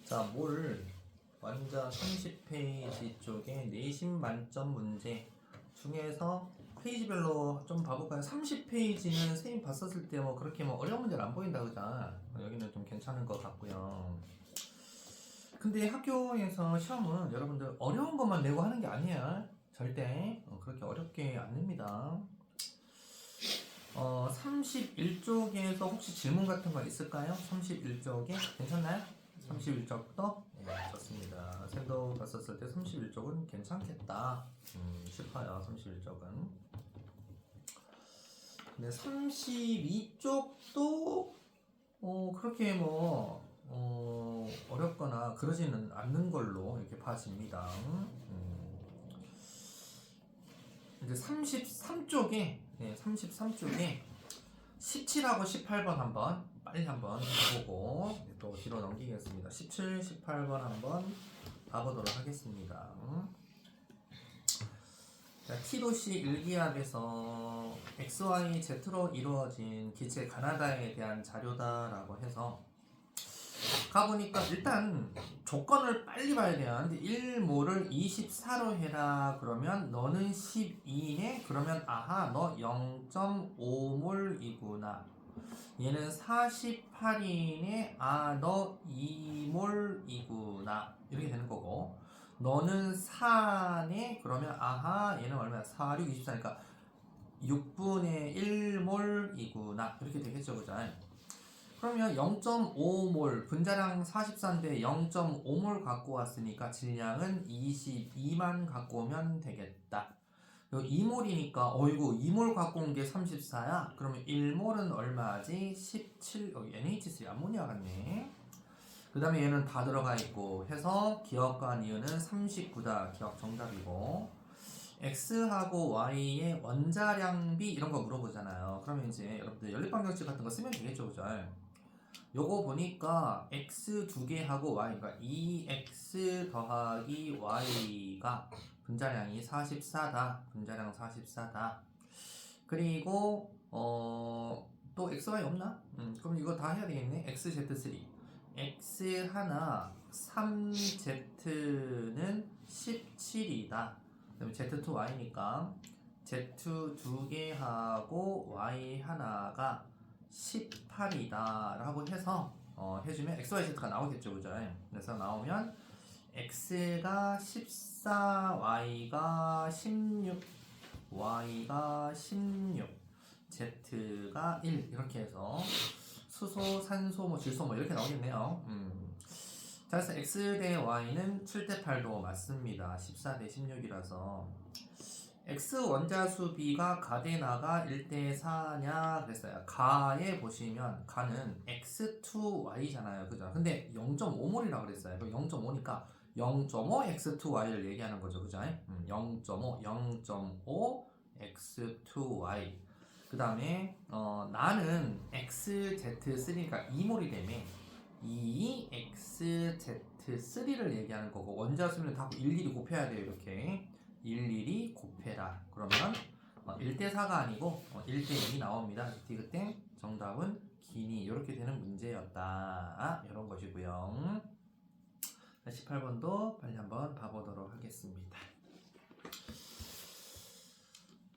자, 완전 30페이지 쪽에 내신 만점 문제 중에서 페이지별로 좀 봐볼까요? 30페이지는 선생님 봤었을 때 뭐 그렇게 뭐 어려운 문제는 안 보인다 그자. 여기는 좀 괜찮은 것 같고요. 근데 학교에서 시험은 여러분들 어려운 것만 내고 하는 게 아니에요. 절대 그렇게 어렵게 안 냅니다. 31쪽에서 혹시 질문 같은 거 있을까요? 31쪽에 괜찮나요? 31쪽도? 네, 좋습니다. 쌤도 봤었을 때 31쪽은 괜찮겠다 싶어요. 31쪽은. 근데 32쪽도 그렇게 어렵거나 그러지는 않는 걸로 이렇게 봐집니다. 이제 33쪽에 33쪽에 17하고 18번 한번 빨리 한번 보고 또 뒤로 넘기겠습니다. 17, 18번 한번 봐보도록 하겠습니다. 자, T도시 1기압에서 XY, Z로 이루어진 기체 가나다에 대한 자료다라고 해서 가보니까 일단 조건을 빨리 봐야 돼요. 근데 1몰을 24로 해라 그러면 너는 12네? 그러면 아하 너 0.5몰이구나. 얘는 48이네? 아 너 2몰이구나. 이렇게 되는 거고 너는 4네? 그러면 아하 얘는 얼마야? 4, 6, 24니까 6분의 1몰이구나. 이렇게 되겠죠, 그죠? 그러면 0.5몰 분자량 44인데 0.5몰 갖고 왔으니까 질량은 22만 갖고 오면 되겠다. 2몰이니까 어이구 2몰 갖고 온 게 34야. 그러면 1몰은 얼마지? 17. NH3 암모니아 같네. 그 다음에 얘는 다 들어가 있고 해서 기억과 니은은 39다. 기억 정답이고 X하고 Y의 원자량비 이런 거 물어보잖아요. 그러면 이제 여러분들 연립방정식 같은 거 쓰면 되겠죠, 그죠? 요거 보니까 x 두 개 하고 y, 그러니까 2x 더하기 y가 분자량이 44다. 분자량 44다. 그리고 또 x, y 없나? 그럼 이거 다 해야 되겠네. x, z3. x 하나 3z는 17이다. 그다음에 z2 y니까 z 두 개 하고 y 하나가 18이다 라고 해서 해주면 XYZ가 나오겠죠, 그죠? 그래서 나오면 X가 14, Y가 16, Y가 16, Z가 1 이렇게 해서 수소, 산소, 질소 이렇게 나오겠네요. 자, 그래서 X 대 Y는 7대 8도 맞습니다. 14 대 16이라서 X 원자수비가 가데나가 1대 4냐 그랬어요. 가에 보시면 가는 X2Y잖아요. 그죠? 근데 0.5몰이라고 그랬어요. 0.5니까 0.5 X2Y를 얘기하는 거죠. 그죠? 0.5 X2Y. 그 다음에 나는 XZ3가 2몰이 되면 2XZ3를 얘기하는 거고 원자수비는 다 일일이 곱해야 돼요. 이렇게 일일이 곱해라. 그러면 1대4가 아니고 1대2 나옵니다. 디귿땡 정답은 기니 이렇게 되는 문제였다. 이런 것이고요. 18번도 빨리 한번 봐보도록 하겠습니다.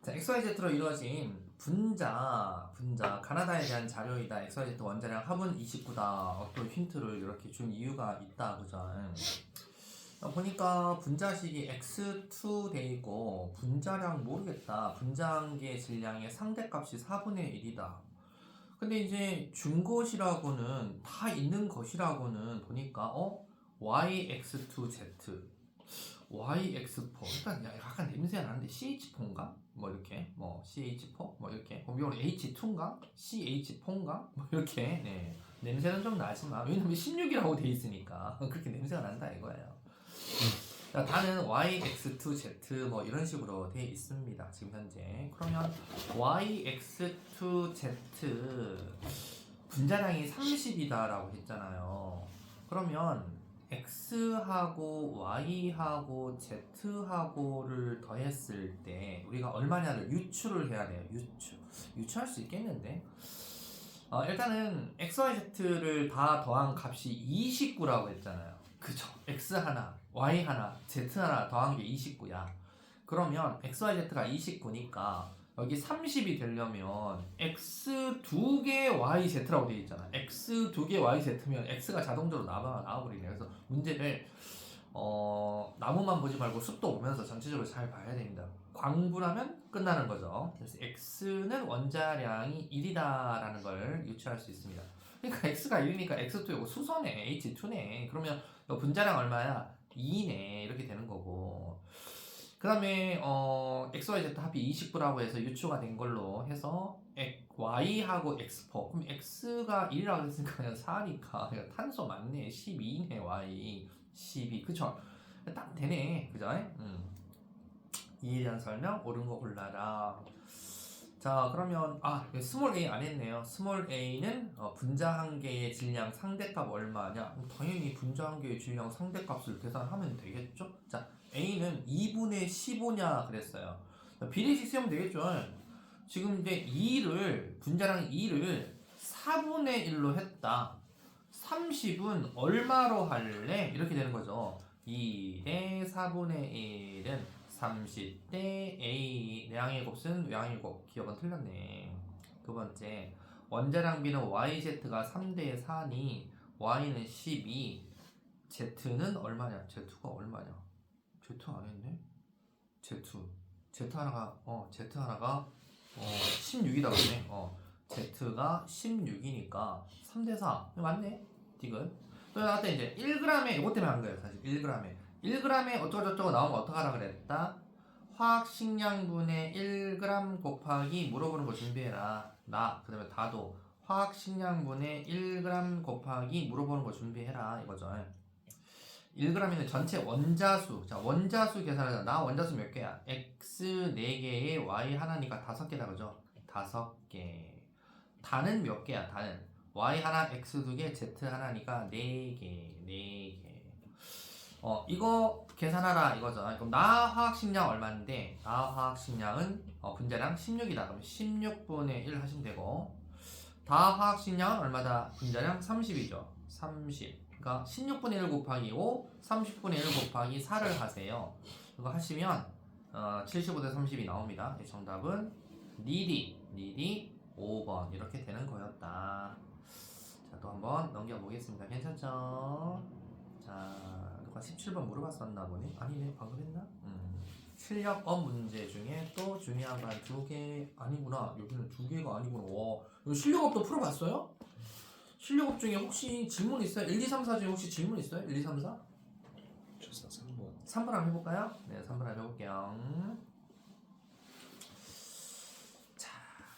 자, XYZ로 이루어진 분자 가나다에 대한 자료이다. XYZ 원자량 합은 29다. 어떤 힌트를 이렇게 준 이유가 있다. 그죠? 보니까 분자식이 x2 돼 있고 분자량 모르겠다. 분자한계 질량의 상대값이 4분의 1이다. 근데 이제 준 것이라고는 다 있는 것이라고는 보니까 yx2z yx4 일단 약간 냄새 나는데 CH4인가? 이렇게 CH4 이렇게 이건 H2인가? CH4인가? 이렇게 냄새는 좀 나지만 왜냐면 16이라고 돼 있으니까 그렇게 냄새가 난다 이거예요. 자, 다는 yx2z 이런 식으로 되어 있습니다. 지금 현재. 그러면 yx2z 분자량이 30이다라고 했잖아요. 그러면 x하고 y하고 z하고를 더했을 때 우리가 얼마냐를 유추를 해야 돼요. 유추할 수 있겠는데 일단은 XYZ를 다 더한 값이 29라고 했잖아요. 그죠? X 하나, Y 하나, Z 하나 더한 게 29야. 그러면 XYZ가 29니까 여기 30이 되려면 X 2개 YZ라고 되어 있잖아. X 2개 YZ면 X가 자동적으로 나와버리네. 그래서 문제를 나무만 보지 말고 숲도 보면서 전체적으로 잘 봐야 됩니다. 광분하면 끝나는 거죠. 그래서 X는 원자량이 1이다라는 걸 유추할 수 있습니다. 그러니까 X가 1이니까 X2고 수소네, H2네. 그러면 분자량 얼마야? 2네. 이렇게 되는 거고. 그 다음에 XYZ 합이 29라고 해서 유추가 된 걸로 해서 Y하고 X4. 그럼 X가 1이라고 했으니까 그냥 4니까 탄소 맞네. 12네 Y. 12. 그쵸? 딱 되네. 그죠? 이에 대한 설명 옳은 거 골라라. 자, 그러면 스몰 a 안 했네요. 스몰 a는 분자 한 개의 질량 상대값 얼마냐? 당연히 분자 한 개의 질량 상대값을 계산하면 되겠죠? 자, a는 2분의 15냐 그랬어요. 비례식 세우면 되겠죠? 지금 이제 2를 분자량 2를 4분의 1로 했다. 30은 얼마로 할래? 이렇게 되는 거죠. 2대 4분의 1은 30대 A. 내항의 곱은 외항의 곱. 기억은 틀렸네. 두 번째, 원자량 B는 YZ가 3대 4니 Y는 12. Z는 얼마냐? Z가 얼마냐? Z 안 했네? Z 하나가 Z 하나가 16이다 그러네. Z가 16이니까 3대 4. 맞네. 디귿. 또 나한테 이제 1g에 이것 때문에 한 거예요. 사실 1g에 1g에 어쩌고저쩌고 나오면 어떡하라 그랬다? 화학 식량분의 1g 곱하기 물어보는 거 준비해라. 그 다음에 다도 화학 식량분의 1g 곱하기 물어보는 거 준비해라 이거죠. 1g이면 전체 원자수. 자, 원자수 계산하자. 나 원자수 몇 개야? X 4개에 Y 하나니까 5개다 그죠? 5개. 단은 몇 개야? 단은 Y 하나, X 2개, Z 하나니까 4개. 이거 계산하라 이거죠. 그럼 나 화학식량 얼마인데 나 화학식량은 분자량 16이다. 그럼 16분의 1 하시면 되고 다 화학식량은 얼마다? 분자량 30이죠. 30. 그러니까 16분의 1 곱하기 5, 30분의 1 곱하기 4를 하세요. 이거 하시면 75대 30이 나옵니다. 정답은 니디 5번 이렇게 되는 거였다. 자, 또 한번 넘겨보겠습니다. 괜찮죠? 자, 누가 17번 물어봤었나 보네? 아니네, 방금 했나? 실력업 문제 중에 또 중요한 건 2개 아니구나. 여기는 2개가 아니구나. 와, 이거 실력업도 풀어봤어요? 실력업 중에 혹시 질문 있어요? 1, 2, 3, 4 중에 혹시 질문 있어요? 1, 2, 3, 4? 좋다. 3번. 3번 한번 해볼까요? 네, 3번 한번 해볼게요. 자,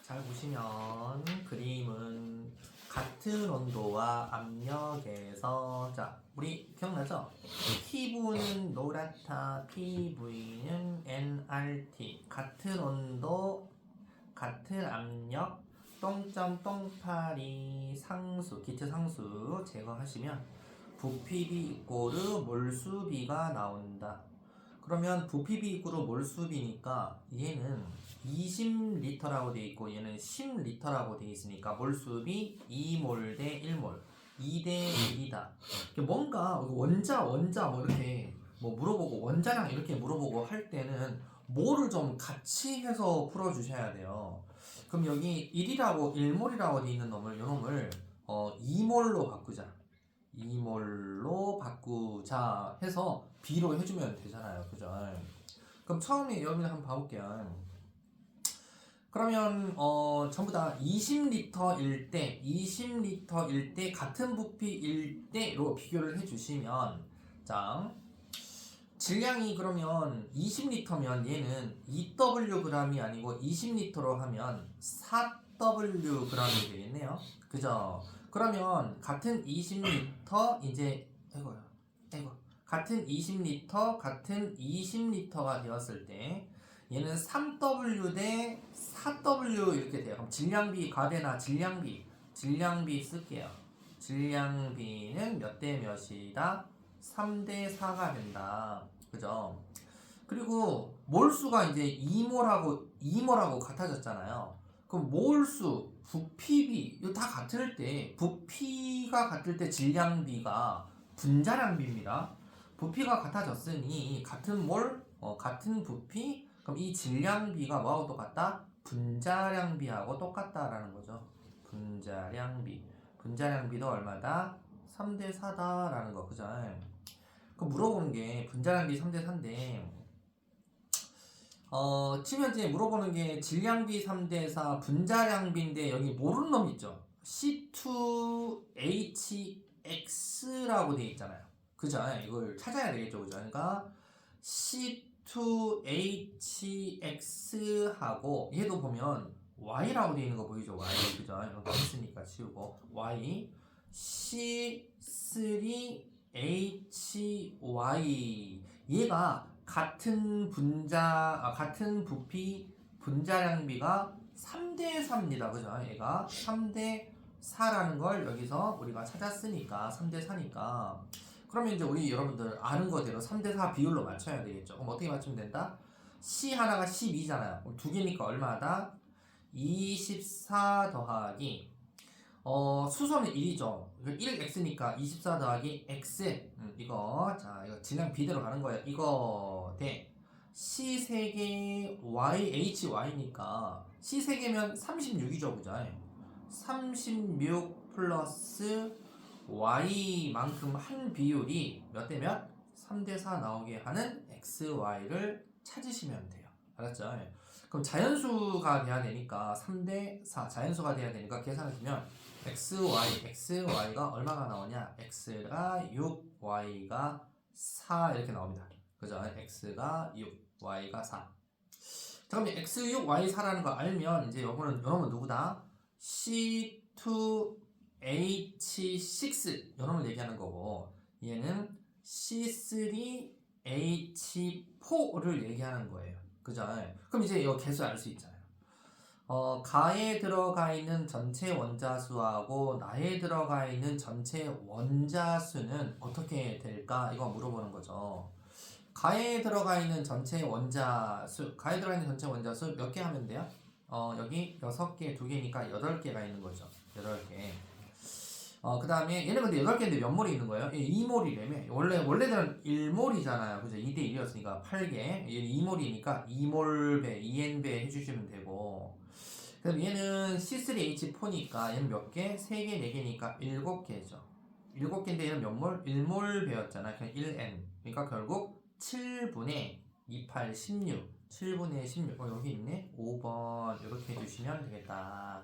잘 보시면 그림은 같은 온도와 압력에서 자, 우리 기억나죠? T분은 노랗다, PV는 nRT. 같은 온도, 같은 압력, 똥점 똥파리 상수, 기체 상수 제거하시면 부피비 이꼬르 몰수비가 나온다. 그러면 부피비 이꼬르 몰수비니까 얘는 20리터라고 돼 있고 얘는 10리터라고 돼 있으니까 몰수비 2몰 대 1몰 2대 1이다. 뭔가 원자 뭐 이렇게 뭐 물어보고 원자량 이렇게 물어보고 할 때는 몰을 좀 같이 해서 풀어주셔야 돼요. 그럼 여기 1이라고 1몰이라고 돼 있는 놈을 요놈을 2몰로 바꾸자. 2몰로 바꾸자 해서 B로 해주면 되잖아요. 그죠? 그럼 처음에 여러분 한번 봐볼게요. 그러면 전부 다 20리터일 때 같은 부피일 때로 비교를 해주시면 자 질량이 그러면 20리터면 얘는 2Wg이 아니고 20리터로 하면 4Wg이 되겠네요. 그죠? 그러면 같은 20리터 이제 같은 20리터 같은 20리터가 되었을 때 얘는 3W 대 4W 이렇게 돼요. 그럼 질량비 과대나 질량비 쓸게요. 질량비는 몇 대 몇이다? 3대 4가 된다. 그죠? 그리고 몰수가 이제 2몰하고 같아졌잖아요. 그럼 몰수 부피비 이거 다 같을 때 부피가 같을 때 질량비가 분자량비입니다. 부피가 같아졌으니 같은 같은 부피 그럼 이 질량비가 뭐하고 똑같다? 분자량비하고 똑같다라는 거죠. 분자량비도 얼마다? 3대 4다라는 거 그죠? 그 물어보는 게 분자량비 3대 4인데 지금 현재 물어보는 게 질량비 3대 4 분자량비인데 여기 모르는 놈 있죠? C2H6라고 되어 있잖아요. 그죠? 이걸 찾아야 되겠죠. 그죠? 그러니까 C2H6하고 얘도 보면 Y라고 되어 있는 거 보이죠? Y. 그죠? 이거 했으니까 치우고 Y C3H5Y 얘가 같은 부피 분자량비가 3대 4입니다. 그죠? 얘가 3대 4라는 걸 여기서 우리가 찾았으니까 3대 4니까 그러면 이제 우리 여러분들 아는 거대로 3대 4 비율로 맞춰야 되겠죠. 그럼 어떻게 맞추면 된다? C 하나가 12잖아요. 두 개니까 얼마다? 24 더하기 수소는 1이죠. 1x니까 24 더하기 x 이거 질량 비대로 가는 거예요. 이거 대 c 3개 yhy니까 c 3개면 36이죠. 그죠? 36 플러스 y만큼 한 비율이 몇 대 몇? 3대 4 나오게 하는 xy를 찾으시면 돼요. 알았죠? 그럼 자연수가 돼야 되니까 3대 4 자연수가 돼야 되니까 계산하시면 xy가 얼마가 나오냐? x가 6, y가 4 이렇게 나옵니다. 그죠? x가 6, y가 4. 자, 그럼 x 6, y 4라는 거 알면 이제 여러분 누구다? C2H6 이런 걸 얘기하는 거고 얘는 C3H4를 얘기하는 거예요. 그죠? 그럼 이제 이거 개수 알 수 있잖아요. 가에 들어가 있는 전체 원자수하고 나에 들어가 있는 전체 원자수는 어떻게 될까? 이거 물어보는 거죠. 가에 들어가 있는 전체 원자수 몇 개 하면 돼요? 여기 6개, 2개니까 8개가 있는 거죠. 8개. 그 다음에 얘는 근데 8개인데 몇 몰이 있는 거예요? 2몰이라며. 원래는 1몰이잖아요. 그죠? 2대 1이었으니까 8개. 얘는 2몰이니까 2몰배, 2n배 해주시면 되고. 그럼 얘는 C3H4니까 얘는 몇 개? 3개, 4개니까 7개죠. 7개인데 얘는 몇 몰? 1몰 배웠잖아. 그냥 1n. 그러니까 결국 7분의 28, 16. 7분의 16. 여기 있네. 5번. 이렇게 해주시면 되겠다.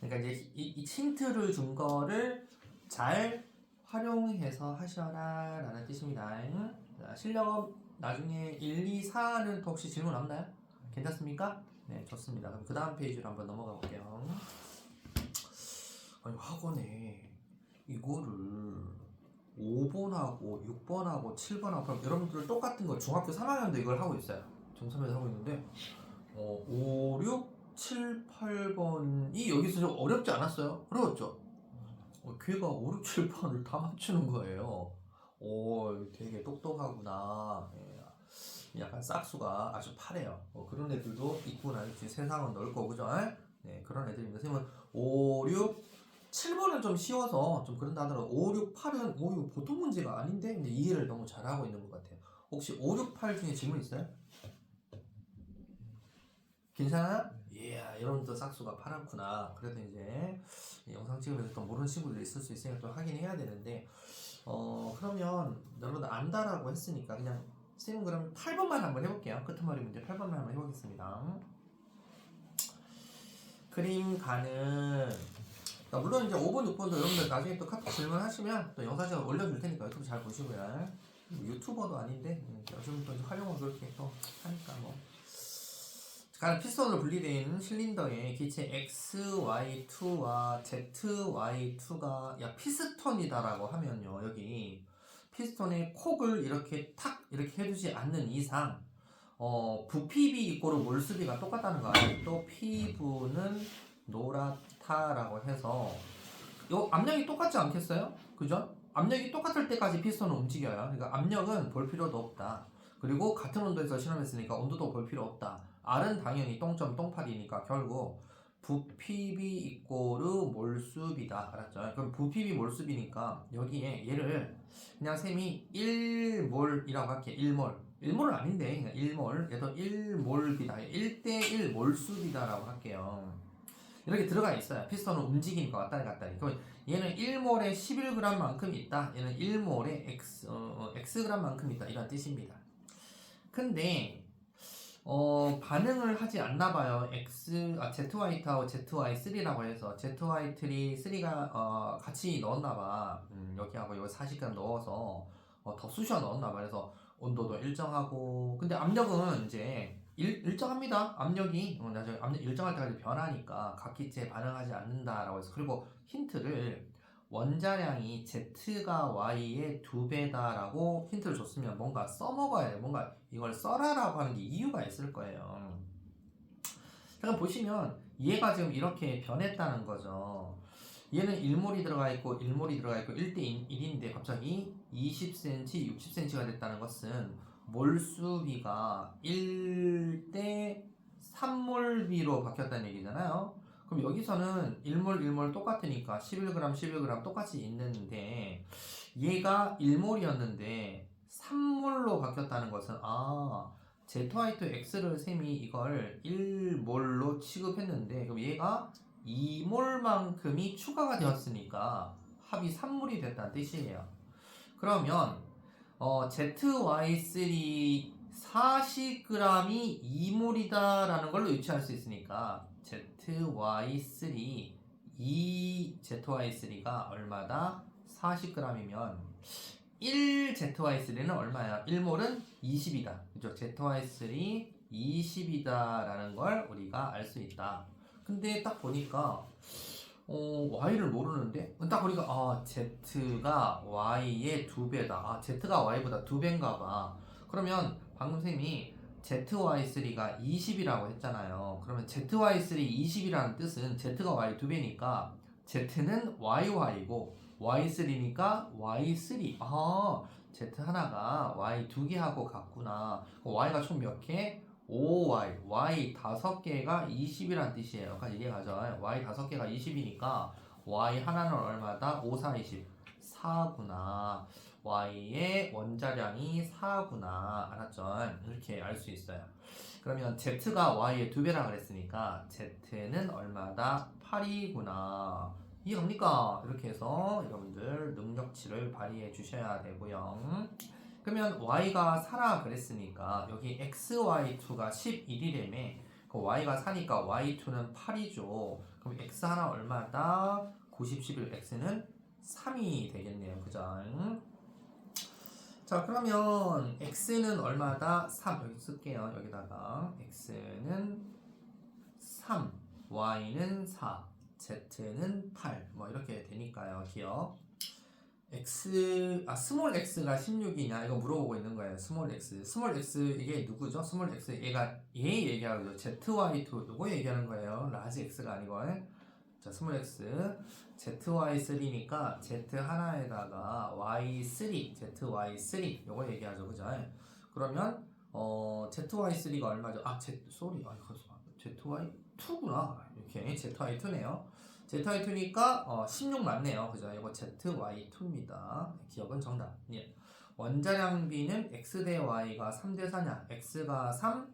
그러니까 이제 이 힌트를 준 거를 잘 활용해서 하셔라 라는 뜻입니다. 자, 실력 나중에 1, 2, 4는 또 혹시 질문 없나요? 괜찮습니까? 네, 좋습니다. 그럼 그 다음 페이지로 한번 넘어가 볼게요. 아니, 학원에 이거를 5번하고 6번하고 7번하고 그럼 여러분들 똑같은 걸 중학교 3학년도 이걸 하고 있어요. 정선배도 하고 있는데 5, 6, 7, 8번이 여기서 좀 어렵지 않았어요? 어려웠죠? 걔가 5, 6, 7번을 다 맞추는 거예요. 되게 똑똑하구나. 약간 싹수가 아주 파래요. 그런 애들도 있구나. 역시 세상은 넓고, 그죠? 네, 그런 애들입니다. 선생님은 5, 6, 7번은 좀 쉬워서 좀 그런다 하더라도 5, 6, 8은 이거 보통 문제가 아닌데 근데 이해를 너무 잘하고 있는 것 같아요. 혹시 5, 6, 8 중에 질문 있어요? 괜찮아? 여러분도 싹수가 파랗구나. 그래도 이제 영상 찍으면서 또 모르는 친구들이 있을 수 있으니까 또 확인해야 되는데 그러면 여러분들 안다라고 했으니까 그냥 선생님 그럼 8번만 한번 해볼게요. 끝머리 문제 8번만 한번 해보겠습니다. 그림 가는 물론 이제 5번, 6번도 여러분들 나중에 또 카톡 질문하시면 또 영상을 올려줄 테니까 유튜브 잘 보시고요. 유튜버도 아닌데 요즘 또 활용을 그렇게 또 하니까 뭐 가는 피스톤으로 분리된 실린더의 기체 XY2와 ZY2가 피스톤이다라고 하면요 여기 피스톤의 콕을 이렇게 탁 이렇게 해두지 않는 이상 부피비 이꼬르 몰수비가 똑같다는 거 아니에요? 또 P분은 노랗다라고 해서 요 압력이 똑같지 않겠어요? 그죠? 압력이 똑같을 때까지 피스톤은 움직여요. 그러니까 압력은 볼 필요도 없다. 그리고 같은 온도에서 실험했으니까 온도도 볼 필요 없다. R은 당연히 똥점 똥파리니까 결국 부피비 이꼬르 몰수비다. 알았죠? 그럼 부피비 몰수비니까 여기에 얘를 그냥 셈이 1몰이라고 할게. 1몰. 1몰은 아닌데 그냥 1몰. 얘도 1몰비다. 1대1 몰수비다라고 할게요. 이렇게 들어가 있어요. 피스톤은 움직이니까 왔다리 갔다리. 그럼 얘는 1몰에 11g만큼 있다. 얘는 1몰에 xg만큼 있다. 이런 뜻입니다. 근데 반응을 하지 않나 봐요. ZY2하고 ZY3라고 해서 ZY3가 같이 넣었나 봐. 여기하고 여기 40g 넣어서 더 쑤셔 넣었나 봐. 그래서 온도도 일정하고, 근데 압력은 이제 일정합니다. 압력이 나중에 압력 일정할 때까지 변하니까 각기체 반응하지 않는다라고 해서. 그리고 힌트를 원자량이 Z가 Y의 2배다라고 힌트를 줬으면 뭔가 써먹어야 돼. 뭔가 이걸 써라라고 하는 게 이유가 있을 거예요. 잠깐 보시면 얘가 지금 이렇게 변했다는 거죠. 얘는 1몰이 들어가 있고 1몰이 들어가 있고 1대 1인데 갑자기 20cm, 60cm가 됐다는 것은 몰수비가 1대 3몰비로 바뀌었다는 얘기잖아요. 그럼 여기서는 1몰 1몰 똑같으니까 11g 11g 똑같이 있는데 얘가 1몰이었는데 3몰로 바뀌었다는 것은 ZY2X를 셈이 이걸 1몰로 취급했는데 그럼 얘가 2몰만큼이 추가가 되었으니까 합이 3몰이 됐다는 뜻이에요. 그러면 ZY3 40g이 2몰이다라는 걸로 유추할 수 있으니까 ZY3 ZY3가 얼마다? 40g이면 1ZY3는 얼마야? 1몰은 20이다. 그죠? ZY3 20이다라는 걸 우리가 알 수 있다. 근데 딱 보니까 Y를 모르는데 딱 보니까 Z가 Y의 2배다. Z가 Y보다 2배인가 봐. 그러면 방금 쌤이 ZY3가 20이라고 했잖아요. 그러면 ZY3 20이라는 뜻은 Z가 Y 2배니까 Z는 YY고 Y3니까 Y3. Z 하나가 Y 2개 하고 같구나. Y가 총 몇 개? 5Y. Y 5개가 20이란 뜻이에요. 그러니까 이게 가죠. Y 5개가 20이니까 Y 하나는 얼마다? 5, 4, 20. 4구나. Y의 원자량이 4구나. 알았죠? 이렇게 알 수 있어요. 그러면 Z가 Y의 2배라 그랬으니까 Z는 얼마다? 8이구나. 이해갑니까? 이렇게 해서 여러분들 능력치를 발휘해 주셔야 되고요. 그러면 Y가 4라 그랬으니까 여기 XY2가 11이라며 그 Y가 4니까 Y2는 8이죠. 그럼 X 하나 얼마다? 90, 11. X는 3이 되겠네요. 그죠? 자, 그러면 X는 얼마다? 3. 여기 쓸게요. 여기다가 X는 3, Y는 4, Z는 8. 뭐 이렇게 되니까요. 기억. 스몰 x가 16이냐 이거 물어보고 있는 거예요. 스몰 x 이게 누구죠? 스몰 x 얘가 얘 얘기하는 거죠. ZY2 요거 얘기하는 거예요. 라지 x가 아니고. 자, 스몰 x ZY3니까 Z 하나에다가 Y3 ZY3 요거 얘기하죠. 그죠? 그러면 ZY3가 얼마죠? ZY2구나. 이렇게 ZY2네요. ZY2니까 16 맞네요. 그죠? 이거 ZY2입니다. 기억은 정답. 예. 원자량비는 X 대 Y가 3대 4냐? X가 3,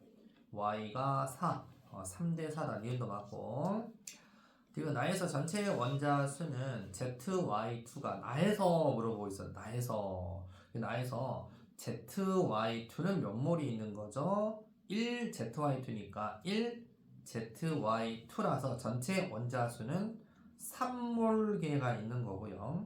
Y가 4. 3대 4다. 니은도 맞고. 그리고 나에서 전체 원자 수는 ZY2가 나에서 물어보고 있어요. 나에서 ZY2는 몇 몰이 있는 거죠? 1 ZY2니까 1 ZY2라서 전체 원자 수는 3몰계가 있는 거고요.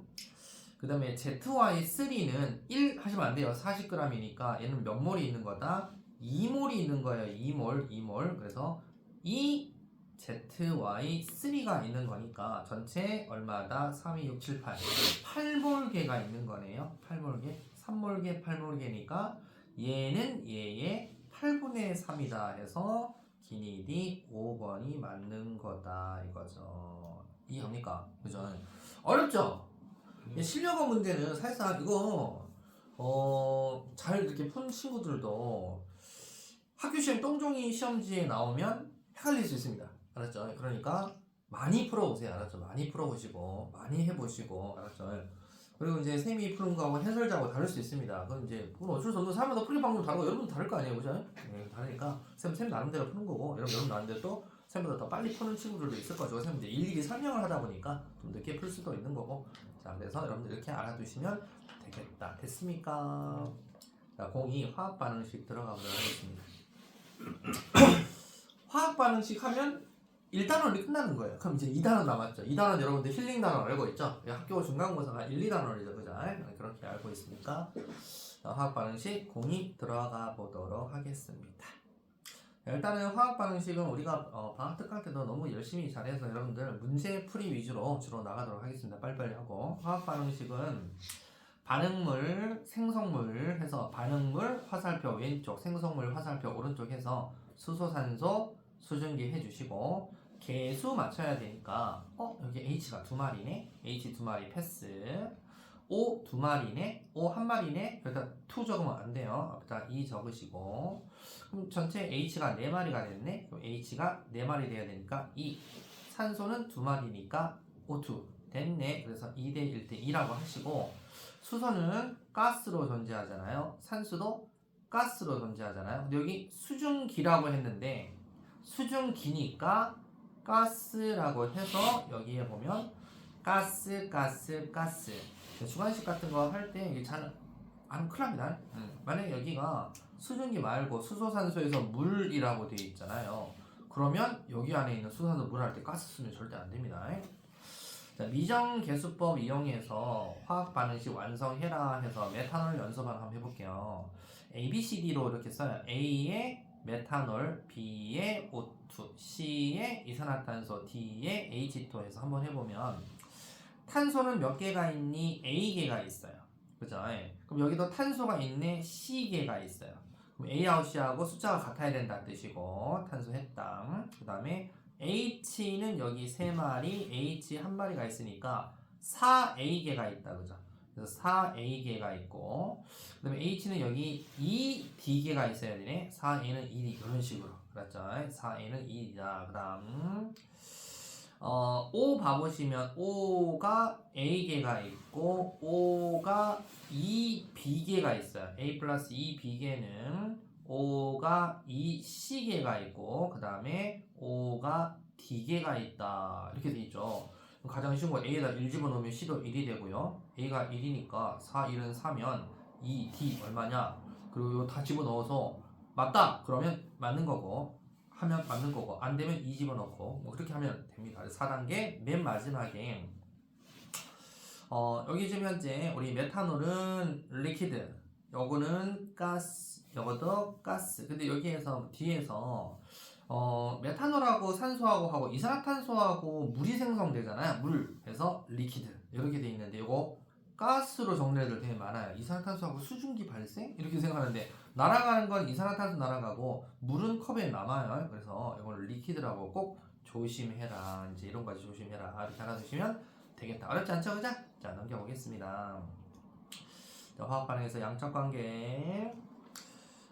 그 다음에 ZY3는 1 하시면 안 돼요. 40g이니까 얘는 몇 몰이 있는 거다? 2몰이 있는 거예요. 2몰. 그래서 2ZY3가 있는 거니까 전체 얼마다? 3, 2, 6, 7, 8. 8몰계가 있는 거네요. 8몰계. 3몰계, 8몰계니까 얘는 얘의 8분의 3이다 해서 기니디 5번이 맞는 거다 이거죠. 이해합니까? 그죠? 어렵죠? 실력어 문제는 사실상 이거 잘 이렇게 푼 친구들도 학교 시험 똥종이 시험지에 나오면 헷갈릴 수 있습니다. 알았죠? 그러니까 많이 풀어보세요. 알았죠? 많이 풀어보시고 많이 해보시고 알았죠? 그리고 이제 쌤이 푸는 거하고 해설자하고 다를 수 있습니다. 그건 이제 그건 어쩔 수 없는 사람마다 풀이 방법 다르고 여러분도 다를 거 아니에요, 그죠? 다르니까 쌤 나름대로 푸는 거고 여러분 나름대로 또 쌤보다 더 빨리 푸는 친구들도 있을 거죠. 쌤 이제 일일이 설명을 하다 보니까 좀 늦게 풀 수도 있는 거고. 자, 그래서 여러분들 이렇게 알아두시면 되겠다. 됐습니까? 자, 02 화학 반응식 들어가 보도록 하겠습니다. 화학 반응식 하면 1단원이 끝나는 거예요. 그럼 이제 2단원 남았죠. 2단원 여러분들 힐링 단원 알고 있죠? 학교 중간고사가 1, 2단원이죠. 그죠? 그렇게 알고 있으니까 화학 반응식 02 들어가 보도록 하겠습니다. 일단은 화학 반응식은 우리가 방학 특강 때도 너무 열심히 잘해서 여러분들 문제 풀이 위주로 주로 나가도록 하겠습니다. 빨리빨리 하고. 화학 반응식은 반응물, 생성물 해서 반응물, 화살표 왼쪽, 생성물, 화살표 오른쪽 해서 수소, 산소, 수증기 해주시고 개수 맞춰야 되니까 여기 H가 두 마리네. H 두 마리 패스. O 두 마리네. O 한 마리네. 그러니까 2 적으면 안 돼요. 앞에다 2 적으시고 그럼 전체 H가 4마리가 됐네. 그럼 H가 4마리 돼야 되니까 2. 산소는 두 마리니까 O2 됐네. 그래서 2대 1대 2라고 하시고 수소는 가스로 존재하잖아요. 산소도 가스로 존재하잖아요. 근데 여기 수증기라고 했는데 수증기니까 가스라고 해서 여기에 보면 가스 주관식 같은 거 할 때 이게 잘 안 큰일 납니다. 만약에 여기가 수증기 말고 수소산소에서 물이라고 되어 있잖아요. 그러면 여기 안에 있는 수소산소 물 할 때 가스 쓰면 절대 안 됩니다. 자, 미정계수법 이용해서 화학 반응식 완성해라 해서 메탄올 연소 반응 한번 해볼게요. A, B, C, D로 이렇게 써요. A에 메탄올, B에 O2, C에 이산화탄소, D에 H2 해서 한번 해보면 탄소는 몇 개가 있니? A개가 있어요. 그죠? 그럼 여기도 탄소가 있네? C개가 있어요. 그럼 A하고 C하고 숫자가 같아야 된다는 뜻이고 탄소 해당. 그 다음에 H는 여기 3마리, H 한 마리가 있으니까 4A개가 있다. 그죠? 그래서 4A개가 있고 그 다음에 H는 여기 2D개가 있어야 되네. 4A는 2D 이런 식으로. 그렇죠? 4A는 2D다. 그 다음 O 봐보시면 O가 A개가 있고 O가 2B개가 있어요. A 플러스 2B개는 O가 2C개가 있고 그 다음에 O가 D개가 있다. 이렇게 돼 있죠. 가장 쉬운 거 A에다 1 집어넣으면 C도 1이 되고요. A가 1이니까 4, 1은 4면 2, D 얼마냐? 그리고 이거 다 집어넣어서 맞다! 그러면 맞는 거고 하면 맞는 거고 안 되면 2 집어넣고 뭐 그렇게 하면 됩니다. 4단계 맨 마지막에 여기 지금 현재 우리 메탄올은 리퀴드, 요거는 가스, 요것도 가스. 근데 여기에서 뒤에서 메탄올하고 산소하고 하고 이산화탄소하고 물이 생성되잖아요. 물 해서 리퀴드 이렇게 돼 있는데 요거 가스로 정리해도 되게 많아요. 이산화탄소하고 수증기 발생 이렇게 생각하는데 날아가는 건 이산화탄소 날아가고 물은 컵에 남아요. 그래서 이걸 리퀴드라고 꼭 조심해라. 이제 이런 거까지 조심해라. 이렇게 알아두시면 되겠다. 어렵지 않죠, 그죠? 자, 넘겨보겠습니다. 자, 화학 반응에서 양적 관계.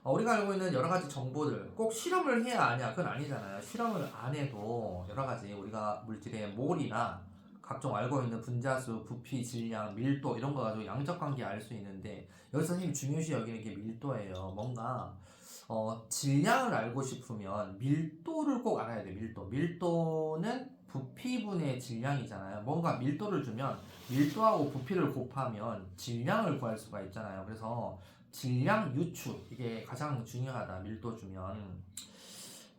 우리가 알고 있는 여러 가지 정보들 꼭 실험을 해야 아냐? 그건 아니잖아요. 실험을 안 해도 여러 가지 우리가 물질의 몰이나 각종 알고 있는 분자수, 부피, 질량, 밀도 이런 거 가지고 양적 관계 알 수 있는데 여기서 선생님 중요시 여기는 게 밀도예요. 뭔가 질량을 알고 싶으면 밀도를 꼭 알아야 돼. 밀도는 부피분의 질량이잖아요. 뭔가 밀도를 주면 밀도하고 부피를 곱하면 질량을 구할 수가 있잖아요. 그래서 질량 유추 이게 가장 중요하다. 밀도 주면.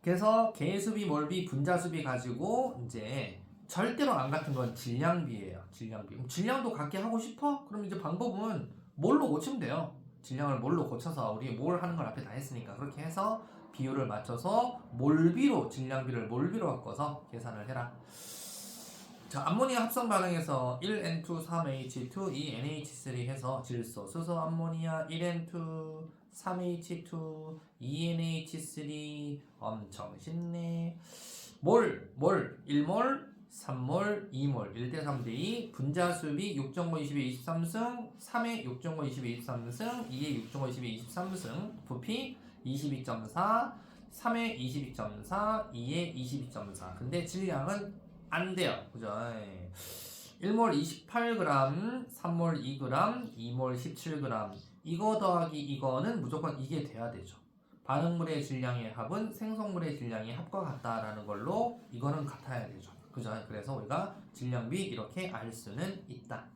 그래서 개수비, 몰비, 분자수비 가지고 이제 절대로 안 같은 건 질량비예요. 질량비. 그럼 질량도 같게 하고 싶어? 그럼 이제 방법은 뭘로 고치면 돼요. 질량을 뭘로 고쳐서 우리 몰 하는 걸 앞에 다 했으니까 그렇게 해서 비율을 맞춰서 몰비로 질량비를 몰비로 바꿔서 계산을 해라. 자, 암모니아 합성 반응에서 1N2 3H2 2NH3 해서 질소, 수소, 암모니아 1N2 3H2 2NH3 엄청 쉽네. 몰 1몰 3몰, 2몰, 1대 3대2, 분자수비 6.5, 22, 23승, 3의 6.5, 22, 23승, 2의 6.5, 22, 23승, 부피 22.4, 3의 22.4, 2의 22.4. 근데 질량은 안 돼요. 그죠? 1몰 28g, 3몰 2g, 2몰 17g. 이거 더하기 이거는 무조건 이게 돼야 되죠. 반응물의 질량의 합은 생성물의 질량의 합과 같다라는 걸로 이거는 같아야 되죠. 그죠? 그래서 우리가 질량비 이렇게 알 수는 있다.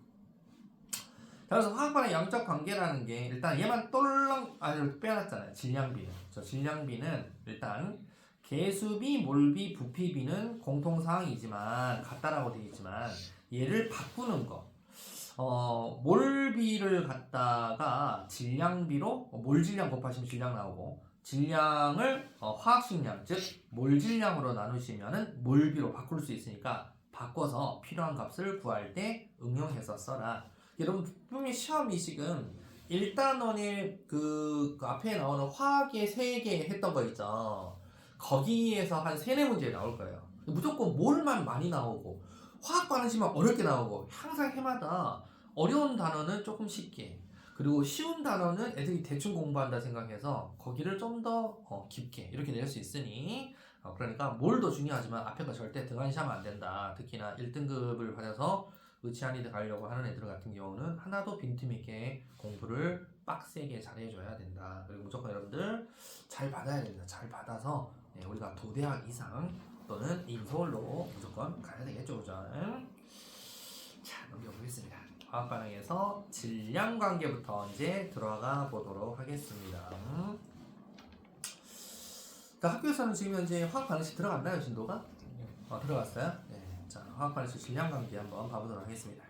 자, 그래서 화학반의 양적 관계라는 게 일단 얘만 똘랑 빼놨잖아요. 질량비는. 저 질량비는 일단 개수비, 몰비, 부피비는 공통사항이지만 같다라고 되어 있지만 얘를 바꾸는 거. 몰비를 갖다가 질량비로 몰질량 곱하시면 질량 나오고 질량을 화학식량 즉 몰질량으로 나누시면은 몰비로 바꿀 수 있으니까 바꿔서 필요한 값을 구할 때 응용해서 써라. 여러분 분명히 시험이 지금 1단원의 그 앞에 나오는 화학의 3개 했던 거 있죠. 거기에서 한 3-4문제 나올 거예요. 무조건 몰만 많이 나오고 화학 반응식만 어렵게 나오고 항상 해마다 어려운 단어는 조금 쉽게 그리고 쉬운 단어는 애들이 대충 공부한다 생각해서 거기를 좀 더 깊게 이렇게 낼 수 있으니 그러니까 몰도 중요하지만 앞에 거 절대 등한시하면 안 된다. 특히나 1등급을 받아서 의치한이대 가려고 하는 애들 같은 경우는 하나도 빈틈 있게 공부를 빡세게 잘해줘야 된다. 그리고 무조건 여러분들 잘 받아야 된다. 잘 받아서 우리가 도대학 이상 또는 인서울로 무조건 가야 되겠죠, 그죠? 자, 넘겨보겠습니다. 화학 반응에서 질량 관계부터 이제 들어가 보도록 하겠습니다. 자, 학교에서는 지금 현재 화학 반응식 들어갔나요, 진도가? 들어갔어요? 네. 자, 화학 반응식 질량 관계 한번 봐보도록 하겠습니다.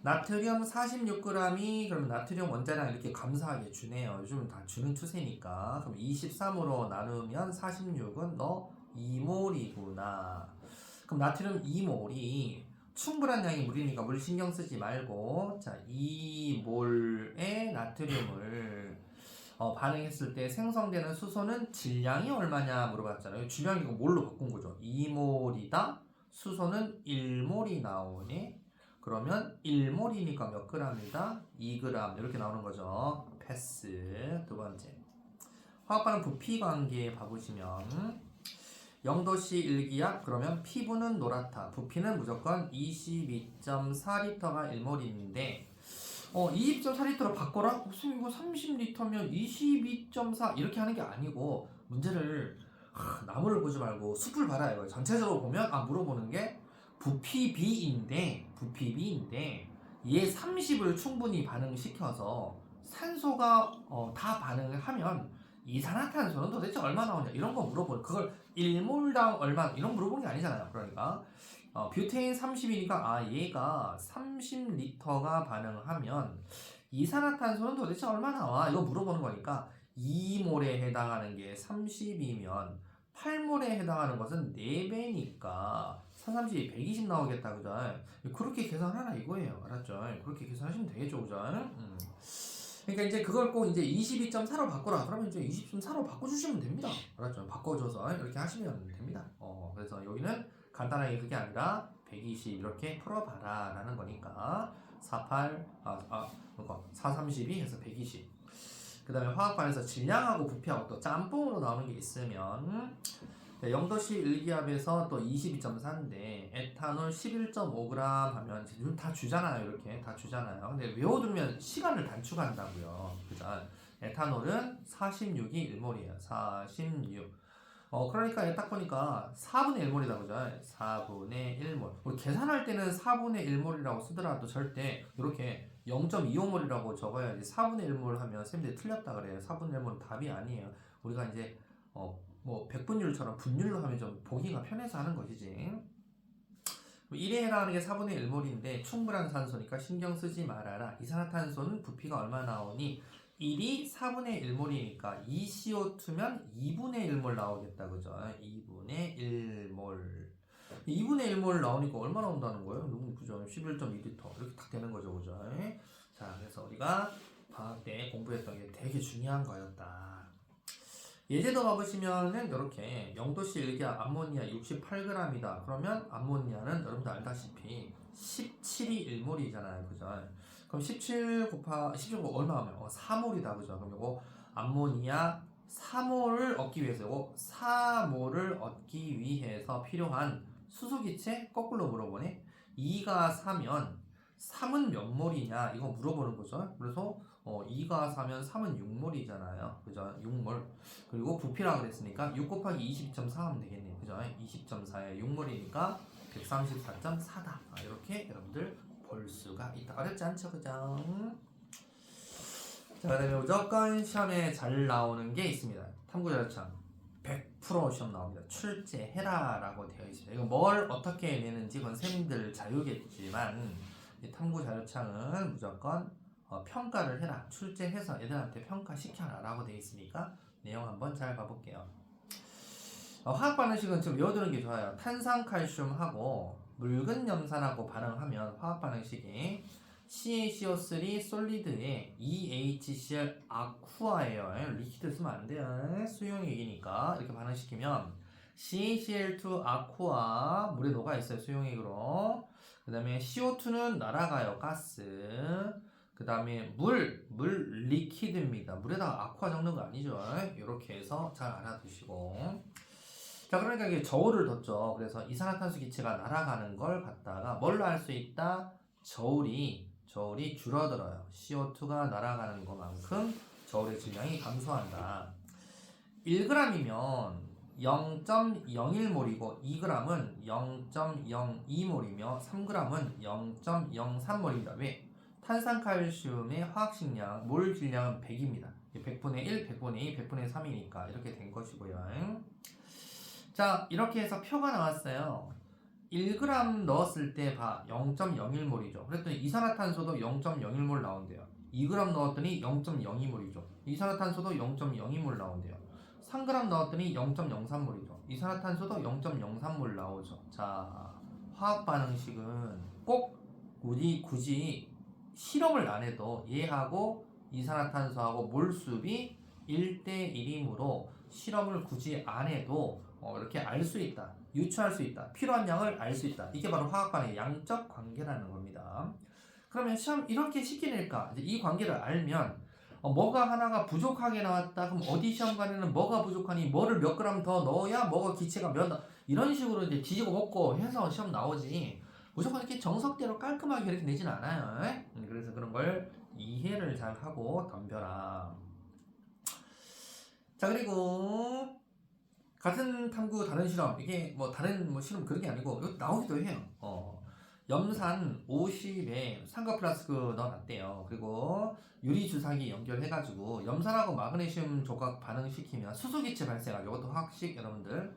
나트륨 46g이 그러면 나트륨 원자량 이렇게 감사하게 주네요. 요즘은 다 주는 추세니까. 그럼 23으로 나누면 46은 너 2몰이구나. 그럼 나트륨 2몰이 충분한 양의 물이니까 물 신경 쓰지 말고 자 2몰의 나트륨을 반응했을 때 생성되는 수소는 질량이 얼마냐 물어봤잖아요. 주량이 이거 뭘로 바꾼 거죠? 2몰이다. 수소는 1몰이 나오네. 그러면 1몰이니까 몇 g이다? 2g 이렇게 나오는 거죠. 패스. 두 번째. 화학반응 부피 관계 봐보시면 0도씨 1기압 그러면 피부는 노랗다. 부피는 무조건 22.4L가 1몰인데 22.4L로 바꿔라? 무슨 이거 30L면 22.4 이렇게 하는 게 아니고 문제를 나무를 보지 말고 숲을 봐라요. 전체적으로 보면 물어보는 게 부피비인데 얘 30을 충분히 반응시켜서 산소가 다 반응을 하면 이산화탄소는 도대체 얼마 나오냐 이런 거 물어보는 그걸 1몰당 얼마 이런 물어보는 게 아니잖아요. 그러니까 뷰테인 30이니까 얘가 30L가 반응하면 이산화탄소는 도대체 얼마 나와 이거 물어보는 거니까 2몰에 해당하는 게 30이면 8몰에 해당하는 것은 4배니까 330이 120 나오겠다 그죠? 그렇게 계산하라 이거예요. 알았죠? 그렇게 계산하시면 되겠죠 그죠? 그러니까 이제 그걸 꼭 이제 22.4로 바꾸라 그러면 이제 20.4로 바꿔주시면 됩니다. 알았죠? 바꿔줘서 이렇게 하시면 됩니다. 그래서 여기는 간단하게 그게 아니라 120 이렇게 풀어봐라 라는 거니까 432 해서 120 그 다음에 화학반에서 질량하고 부피하고 또 짬뽕으로 나오는 게 있으면 0도씨 1기압에서 또 22.4인데 에탄올 11.5g 하면 지금 다 주잖아요. 이렇게 다 주잖아요. 근데 외워두면 시간을 단축한다고요. 그죠? 에탄올은 46이 1몰이에요. 46 그러니까 딱 보니까 4분의 1몰이다 그죠? 4분의 1몰 우리 계산할 때는 4분의 1몰이라고 쓰더라도 절대 이렇게 0.25몰이라고 적어야지 4분의 1몰 하면 쌤들이 틀렸다 그래요. 4분의 1몰은 답이 아니에요. 우리가 이제 뭐 100분율처럼 분율로 하면 좀 보기가 편해서 하는 것이지. 1에 해당하는 게 4분의 1몰인데 충분한 산소니까 신경 쓰지 말아라. 이산화탄소는 부피가 얼마 나오니 1이 4분의 1몰이니까 2CO2면 2분의 1몰 나오겠다 그죠? 2분의 1몰 2분의 1몰 나오니까 얼마 나온다는 거예요? 너무 그죠? 11.2L 이렇게 딱 되는 거죠 그죠? 자 그래서 우리가 방학 때 공부했던 게 되게 중요한 거였다. 예제도 봐보시면은 이렇게 0도씨 1기압 암모니아 68g이다. 그러면 암모니아는 여러분들 알다시피 17이 1몰이잖아요. 그죠? 그럼 17 얼마 하면 4몰이다. 그죠? 그럼 이거 암모니아 4몰을 얻기 위해서 이거 4몰을 얻기 위해서 필요한 수소기체 거꾸로 물어보네. 2가 4면 3은 몇 몰이냐 이거 물어보는 거죠. 그래서 2가 4면 3은 6몰이잖아요. 그죠? 6몰. 그리고 부피라 그랬으니까 6 곱하기 20.4 하면 되겠네요. 그죠? 20.4에 6몰이니까 134.4다. 이렇게 여러분들 볼 수가 있다. 어렵지 않죠? 그죠? 자, 그 다음에 무조건 시험에 잘 나오는 게 있습니다. 탐구자료창 100% 시험 나옵니다. 출제해라 라고 되어 있습니다. 이거 뭘 어떻게 내는지 그건 선생님들 자유겠지만 이 탐구자료창은 무조건 평가를 해라. 출제해서 애들한테 평가시켜라 라고 되어 있으니까 내용 한번 잘 봐볼게요. 화학 반응식은 좀 외워두는 게 좋아요. 탄산칼슘하고 묽은 염산하고 반응하면 화학 반응식이 CaCO3 솔리드에 EHCl 아쿠아예요. 리퀴드 쓰면 안 돼요. 수용액이니까 이렇게 반응시키면 CaCl2 아쿠아 물에 녹아 있어요. 수용액으로. 그 다음에 CO2는 날아가요. 가스. 그 다음에 물 리퀴드입니다. 물에다가 아쿠아 적는 거 아니죠. 이렇게 해서 잘 알아두시고. 자, 그러니까 이게 저울을 뒀죠. 그래서 이산화탄소 기체가 날아가는 걸 갖다가 뭘로 알 수 있다? 저울이 줄어들어요. CO2가 날아가는 것만큼 저울의 질량이 감소한다. 1g이면 0.01몰이고 2g은 0.02몰이며 3g은 0.03몰입니다. 왜? 탄산칼슘의 화학식량, 몰 질량은 100입니다. 100분의 1, 100분의 2, 100분의 3이니까 이렇게 된 것이고요. 자, 이렇게 해서 표가 나왔어요. 1g 넣었을 때 봐. 0.01몰이죠. 그랬더니 이산화탄소도 0.01몰 나온대요. 2g 넣었더니 0.02몰이죠. 이산화탄소도 0.02몰 나온대요. 3g 넣었더니 0.03몰이죠. 이산화탄소도 0.03몰 나오죠. 자, 화학 반응식은 꼭 굳이 실험을 안 해도 얘하고 이산화탄소하고 몰수비 1대1이므로 실험을 굳이 안 해도 이렇게 알 수 있다. 유추할 수 있다. 필요한 양을 알 수 있다. 이게 바로 화학 반응의 양적 관계라는 겁니다. 그러면 시험 이렇게 쉽게 낼까? 이제 이 관계를 알면 뭐가 하나가 부족하게 나왔다. 그럼 어디 시험관에는 뭐가 부족하니 뭐를 몇 그램 더 넣어야 뭐가 기체가 이런 식으로 이제 뒤지고 먹고 해서 시험 나오지. 무조건 이렇게 정석대로 깔끔하게 이렇게 내진 않아요. 그래서 그런 걸 이해를 잘 하고 덤벼라. 자, 그리고 같은 탐구 다른 실험 이게 뭐 다른 실험 그런 게 아니고 이거 나오기도 해요. 염산 50에 삼각 플라스크 넣어놨대요. 그리고 유리 주사기 연결해가지고 염산하고 마그네슘 조각 반응시키면 수소기체 발생하죠. 이것도 화학식 여러분들.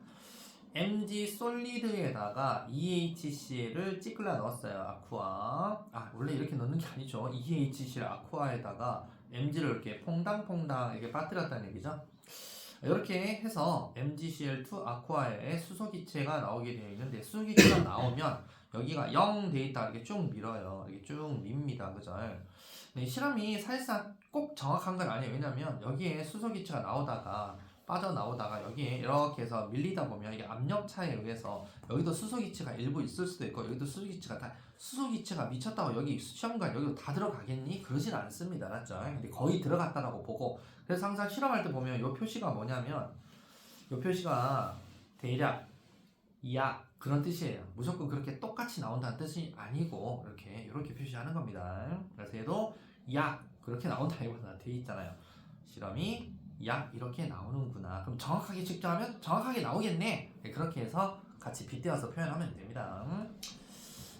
Mg 솔리드에다가 EHCl을 찌끌러 넣었어요. 아쿠아. 원래 이렇게 넣는 게 아니죠. EHCl 아쿠아에다가 Mg를 이렇게 퐁당퐁당 이렇게 빠뜨렸다는 얘기죠. 이렇게 해서 MgCl2 아쿠아에 수소기체가 나오게 되어 있는데 수소기체가 나오면 여기가 0 돼 있다 이렇게 쭉 밀어요. 이렇게 쭉 밉니다. 그죠? 네, 실험이 사실상 꼭 정확한 건 아니에요. 왜냐면 여기에 수소기체가 나오다가 빠져나오다가 여기에 이렇게 해서 밀리다 보면 이게 압력차에 의해서 여기도 수소기체가 일부 있을 수도 있고 여기도 수소기체가 미쳤다고 여기 시험관 여기도 다 들어가겠니? 그러진 않습니다. 맞죠? 근데 거의 들어갔다라고 보고 그래서 항상 실험할 때 보면 이 표시가 뭐냐면 이 표시가 대략, 약 그런 뜻이에요. 무조건 그렇게 똑같이 나온다는 뜻이 아니고 이렇게 표시하는 겁니다. 그래서 얘도 약 그렇게 나온다기보다 돼 있잖아요. 실험이 약 이렇게 나오는구나. 그럼 정확하게 측정하면 정확하게 나오겠네. 그렇게 해서 같이 빗대어서 표현하면 됩니다.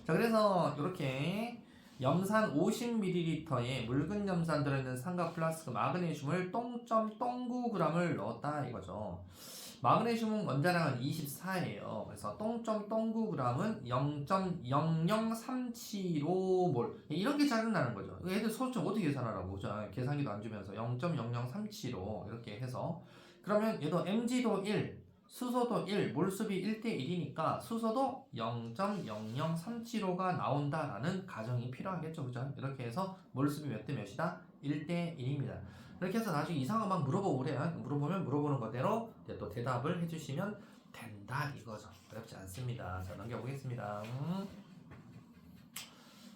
자, 그래서 이렇게 염산 50ml에 묽은 염산 들어있는 삼각 플라스크 마그네슘을 0.09g을 넣었다 이거죠. 마그네슘은 원자량은 24예요. 그래서 0.09g은 0.00375몰 이렇게 짜증나는 거죠. 애들 소수점 어떻게 계산하라고 계산기도 안 주면서 0.00375 이렇게 해서 그러면 얘도 Mg도 1 수소도 1, 몰수비 1대1이니까 수소도 0.00375가 나온다라는 가정이 필요하겠죠. 그죠? 이렇게 해서 몰수비 몇 대 몇이다? 1대1입니다. 이렇게 해서 나중에 이상한 거 막 물어보고 그래요. 물어보면 물어보는 거대로 또 대답을 해주시면 된다 이거죠. 어렵지 않습니다. 자, 넘겨보겠습니다.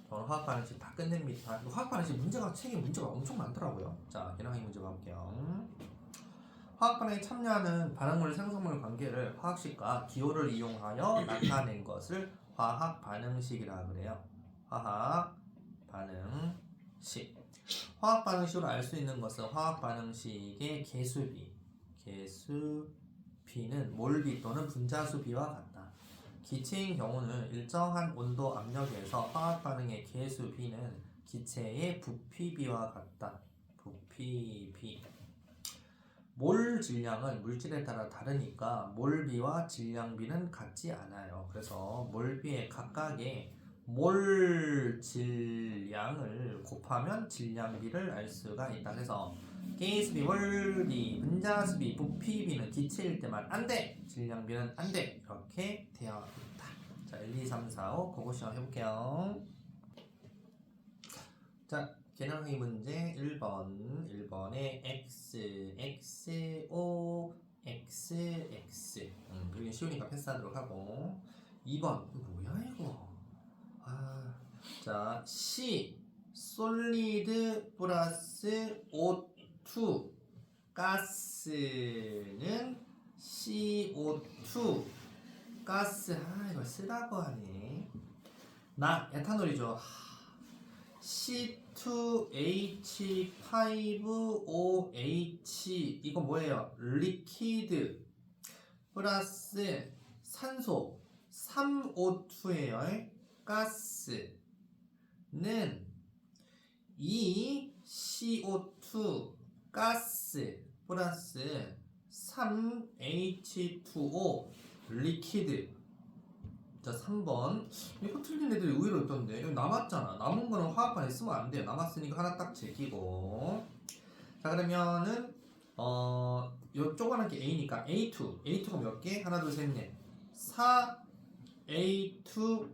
저는 화학 반응식 다 끝냅니다. 화학 반응식 책에 문제가 엄청 많더라고요. 자, 계량하기 문제 가볼게요. 화학 반응에 참여하는 반응물 생성물 관계를 화학식과 기호를 이용하여 나타낸 것을 화학 반응식이라 그래요. 화학 반응식. 화학 반응식으로 알 수 있는 것은 화학 반응식의 개수비는 몰비 또는 분자수비와 같다. 기체인 경우는 일정한 온도 압력에서 화학 반응의 개수비는 기체의 부피비와 같다. 부피비. 몰 질량은 물질에 따라 다르니까 몰비와 질량비는 같지 않아요. 그래서 몰비의 각각의 몰 질량을 곱하면 질량비를 알 수가 있다. 그래서 개수비, 몰비, 분자수비, 부피비는 기체일 때만 안 돼. 질량비는 안 돼. 이렇게 되어 있다. 자, 1, 2, 3, 4, 5 그거 시험해볼게요. 자, 개념의 문제 1번에 x, x, o, x, x. 그리고 쉬우니까 패스하도록 하고 2번 뭐야 이거? 자, C 솔리드 플러스 O2 가스는 CO2 가스. 이거 쓰라고 하네. 나 에탄올이죠. C2H5OH 이거 뭐예요? 리퀴드 플러스 산소 3O2예요. 가스는 이 CO2 가스 플러스 3H2O 리퀴드. 자, 3번. 이거 틀린 애들이 의외로 있던데. 이거 남았잖아. 남은 거는 화학반에 쓰면 안 돼요. 남았으니까 하나 딱 제끼고. 자, 그러면은 요 조그만한 게 A니까 A2가 몇 개? 하나, 둘, 셋, 넷. 4A2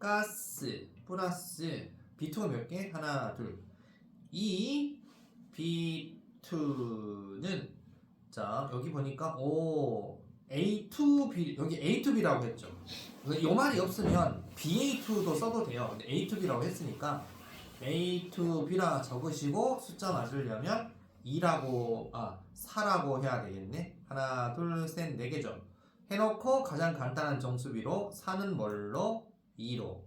가스 플러스 B2가 몇 개? 하나, 둘. 이 B2는 자, 여기 보니까 A2B, 여기 A2B라고 했죠. 이 말이 없으면 BA2도 써도 돼요. 근데 A2B라고 했으니까 A2B라 적으시고 숫자 맞으려면 4라고 해야 되겠네. 하나, 둘, 셋, 4개죠. 해놓고 가장 간단한 정수비로 4는 뭘로? 2로.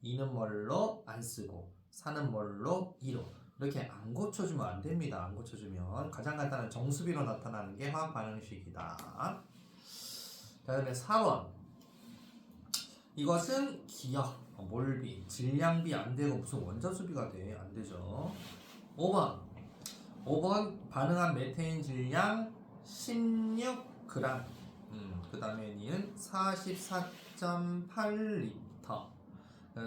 2는 뭘로? 안 쓰고. 4는 뭘로? 2로. 이렇게 안 고쳐주면 안 됩니다. 안 고쳐주면 가장 간단한 정수비로 나타나는 게 화학 반응식이다. 자, 그다음에 4번. 이것은 기억, 몰비, 질량비 안 되고 무슨 원자수비가 돼? 안 되죠. 5번 반응한 메테인 질량 16g. 그 다음에 니은 44.8리터.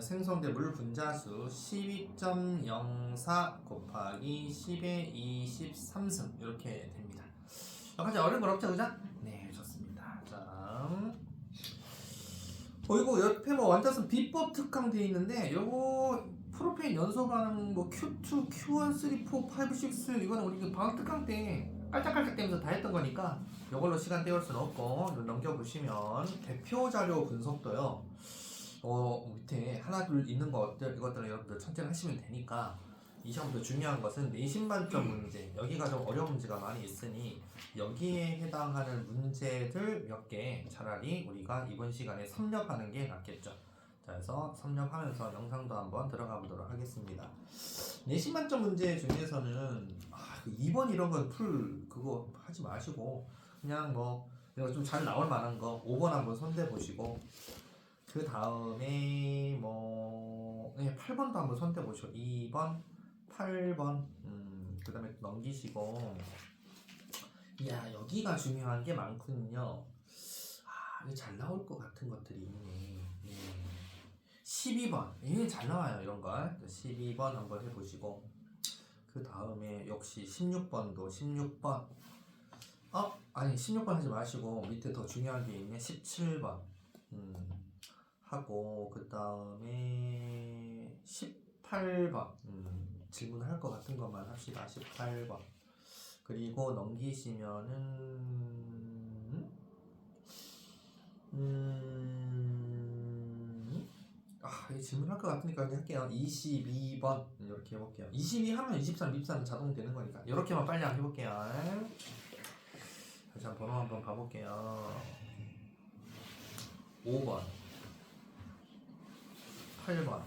생성된 물 분자수 12.04 곱하기 10의 23승 이렇게 됩니다. 여기까지 어려운 건 없죠, 그죠? 네, 좋습니다. 자, 이거 옆에 뭐 완자수 비법 특강 돼 있는데 요거 프로페인 연소 반응 뭐 Q2, Q1, 3, 4, 5, 6 이거는 우리 방학 특강 때 깔짝깔짝 대면서 다 했던 거니까 요걸로 시간 때울 수는 없고 넘겨보시면 대표 자료 분석도요. 밑에 하나 둘 있는 것들을 여러분들 천천히 하시면 되니까 이 시험부터 중요한 것은 내신 만점 문제, 여기가 좀 어려운 문제가 많이 있으니 여기에 해당하는 문제들 몇 개 차라리 우리가 이번 시간에 섭렵하는 게 낫겠죠. 자, 그래서 섭렵하면서 영상도 한번 들어가 보도록 하겠습니다. 내신 만점 문제 중에서는 2번 이런 건 그거 하지 마시고 그냥 뭐 좀 잘 나올 만한 거 5번 한번 손대 보시고 그 다음에 8번도 한번 손대 보시고 2번, 8번 그 다음에 넘기시고. 이야, 여기가 중요한 게 많군요. 이게 잘 나올 것 같은 것들이 있네. 12번 이게 잘 나와요. 이런 거 12번 한번 해보시고 그 다음에 역시 16번도 16번 16번 하지 마시고 밑에 더 중요한 게 있네. 17번 하고 그 다음에 18번 질문할 것 같은 것만 합시다. 18번 그리고 넘기시면은 질문할 것 같으니까 그냥 할게요. 22번 이렇게 해볼게요. 22 하면 23, 24는 자동 되는 거니까 이렇게만 빨리 한번 해볼게요. 자, 번호 한번 봐볼게요. 5번, 8번,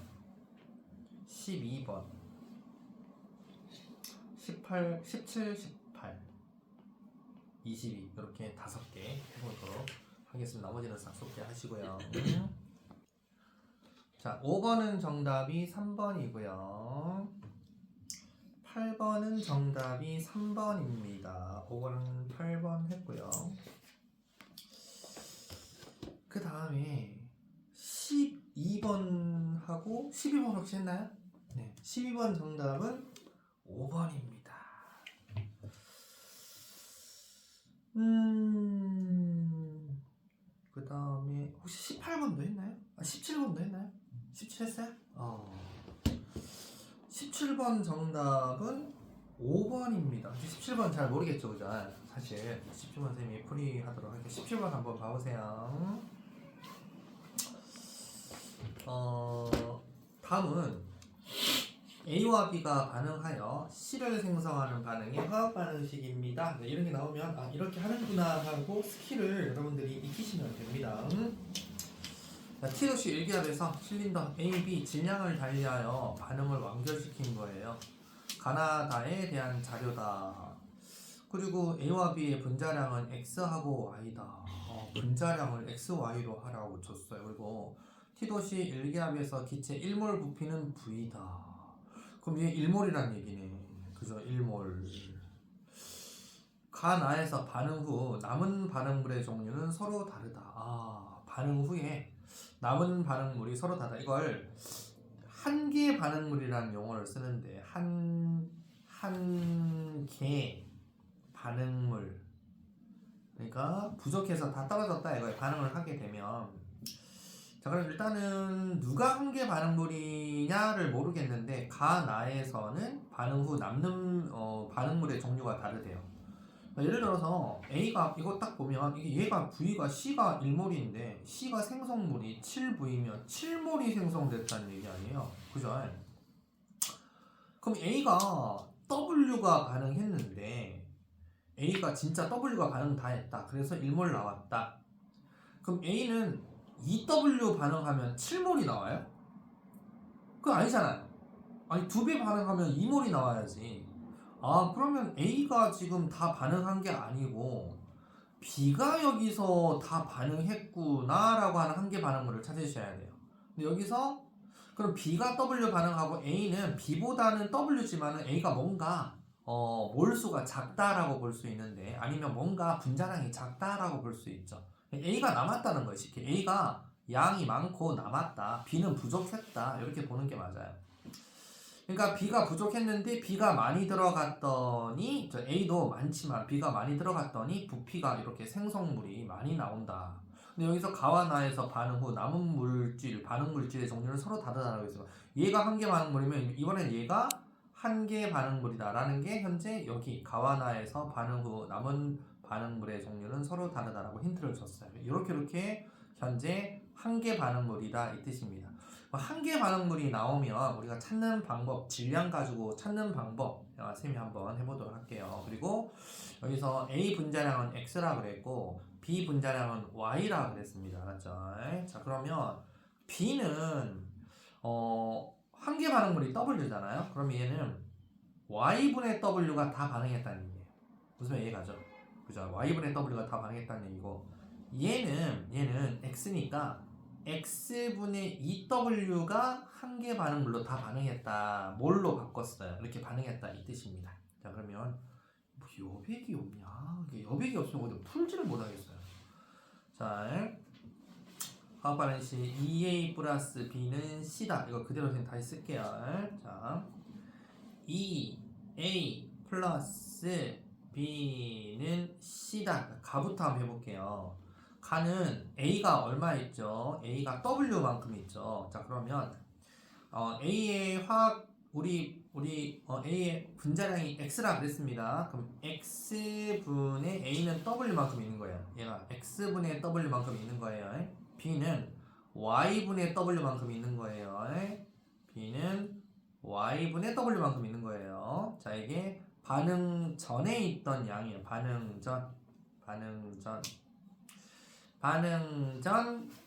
12번, 18, 17, 18, 22 이렇게 5개 해보도록 하겠습니다. 나머지는 싹 속개하시고요. 자, 5번은 정답이 3번이고요. 8번은 정답이 3번입니다. 5번은 8번 했고요. 그 다음에 12번하고 12번 혹시 했나요? 네, 12번 정답은 5번입니다. 그 다음에 혹시 18번도 했나요? 17번도 했나요? 17 했어요? 17번 정답은 5번입니다. 17번 잘 모르겠죠, 그죠? 사실 17번 선생님이 풀이하도록 할게요. 17번 한번 봐보세요. 다음은 A와 B가 반응하여 C를 생성하는 반응의 화학 반응식입니다. 네, 이런 게 나오면 이렇게 하는구나 하고 스킬을 여러분들이 익히시면 됩니다. T-도시 일기압에서 실린더 A, B 질량을 달리하여 반응을 완결시킨 거예요. 가나다에 대한 자료다. 그리고 A와 B의 분자량은 X하고 Y다. 분자량을 X, Y로 하라고 줬어요. 그리고 T도시 일기압에서 기체 1몰 부피는 V다. 그럼 이게 1몰이란 얘기네. 그죠? 1몰. 가나에서 반응 후 남은 반응물의 종류는 서로 다르다. 반응 후에 남은 반응물이 서로 다르다. 이걸 한 개 반응물이라는 용어를 쓰는데 한 개 반응물, 그러니까 부족해서 다 떨어졌다 이거에 반응을 하게 되면, 자, 그럼 일단은 누가 한 개 반응물이냐를 모르겠는데 가나에서는 반응 후 남는 반응물의 종류가 다르대요. 예를 들어서 A가 이거 딱 보면 이게 얘가 V가 C가 1몰인데 C가 생성물이 7V면 7몰이 생성됐다는 얘기 아니에요. 그죠? 그럼 A가 W가 반응했는데 A가 진짜 W가 반응 다 했다. 그래서 1몰 나왔다. 그럼 A는 2W 반응하면 7몰이 나와요? 그거 아니잖아요. 아니 2배 반응하면 2몰이 나와야지. 그러면 A가 지금 다 반응한 게 아니고 B가 여기서 다 반응했구나 라고 하는 한 개 반응물을 찾으셔야 돼요. 근데 여기서 그럼 B가 W 반응하고 A는 B보다는 W지만은 A가 뭔가 몰수가 작다라고 볼 수 있는데, 아니면 뭔가 분자량이 작다라고 볼 수 있죠. A가 남았다는 거예요. 쉽게 A가 양이 많고 남았다, B는 부족했다, 이렇게 보는 게 맞아요. 그러니까 B가 부족했는데 B가 많이 들어갔더니, A도 많지만 B가 많이 들어갔더니 부피가 이렇게 생성물이 많이 나온다. 근데 여기서 가와 나에서 반응 후 남은 물질, 반응 물질의 종류는 서로 다르다라고 했어요. 얘가 한 개 반응물이면 이번엔 얘가 한 개 반응물이다 라는 게 현재 여기 가와 나에서 반응 후 남은 반응물의 종류는 서로 다르다라고 힌트를 줬어요. 이렇게 현재 한 개 반응물이다 이 뜻입니다. 한 개 반응물이 나오면 우리가 찾는 방법, 질량 가지고 찾는 방법 쌤이 한번 해보도록 할게요. 그리고 여기서 A 분자량은 X라 그랬고 B 분자량은 Y라 그랬습니다. 알았죠? 자, 그러면 B는 한 개 반응물이 W잖아요. 그럼 얘는 Y분의 W가 다 반응했다는 얘기예요. 무슨 말 이해가죠? 그죠? Y분의 W가 다 반응했다는 얘기고, 얘는 X니까 X분의 2W가 한 개 반응물로 다 반응했다. 뭘로 바꿨어요? 이렇게 반응했다 이 뜻입니다. 자, 그러면 뭐 여백이 없냐? 이게 여백이 없으면 어디 풀지를 못하겠어요. 자, 화학 반응식 2A 플러스 B는 C다. 이거 그대로 그냥 다시 쓸게요. 자, 2A 플러스 B는 C다. 가부터 한번 해볼게요. 가는 A가 얼마 있죠? A가 W만큼 있죠. 자, 그러면 A의 화학 A의 분자량이 X라 그랬습니다. 그럼 X분의 A는 W만큼 있는 거예요. 얘가 X분의 W만큼 있는 거예요. B는 Y분의 W만큼 있는 거예요. B는 Y분의 W만큼 있는 거예요. 자, 이게 반응 전에 있던 양이에요. 반응 반응. 자,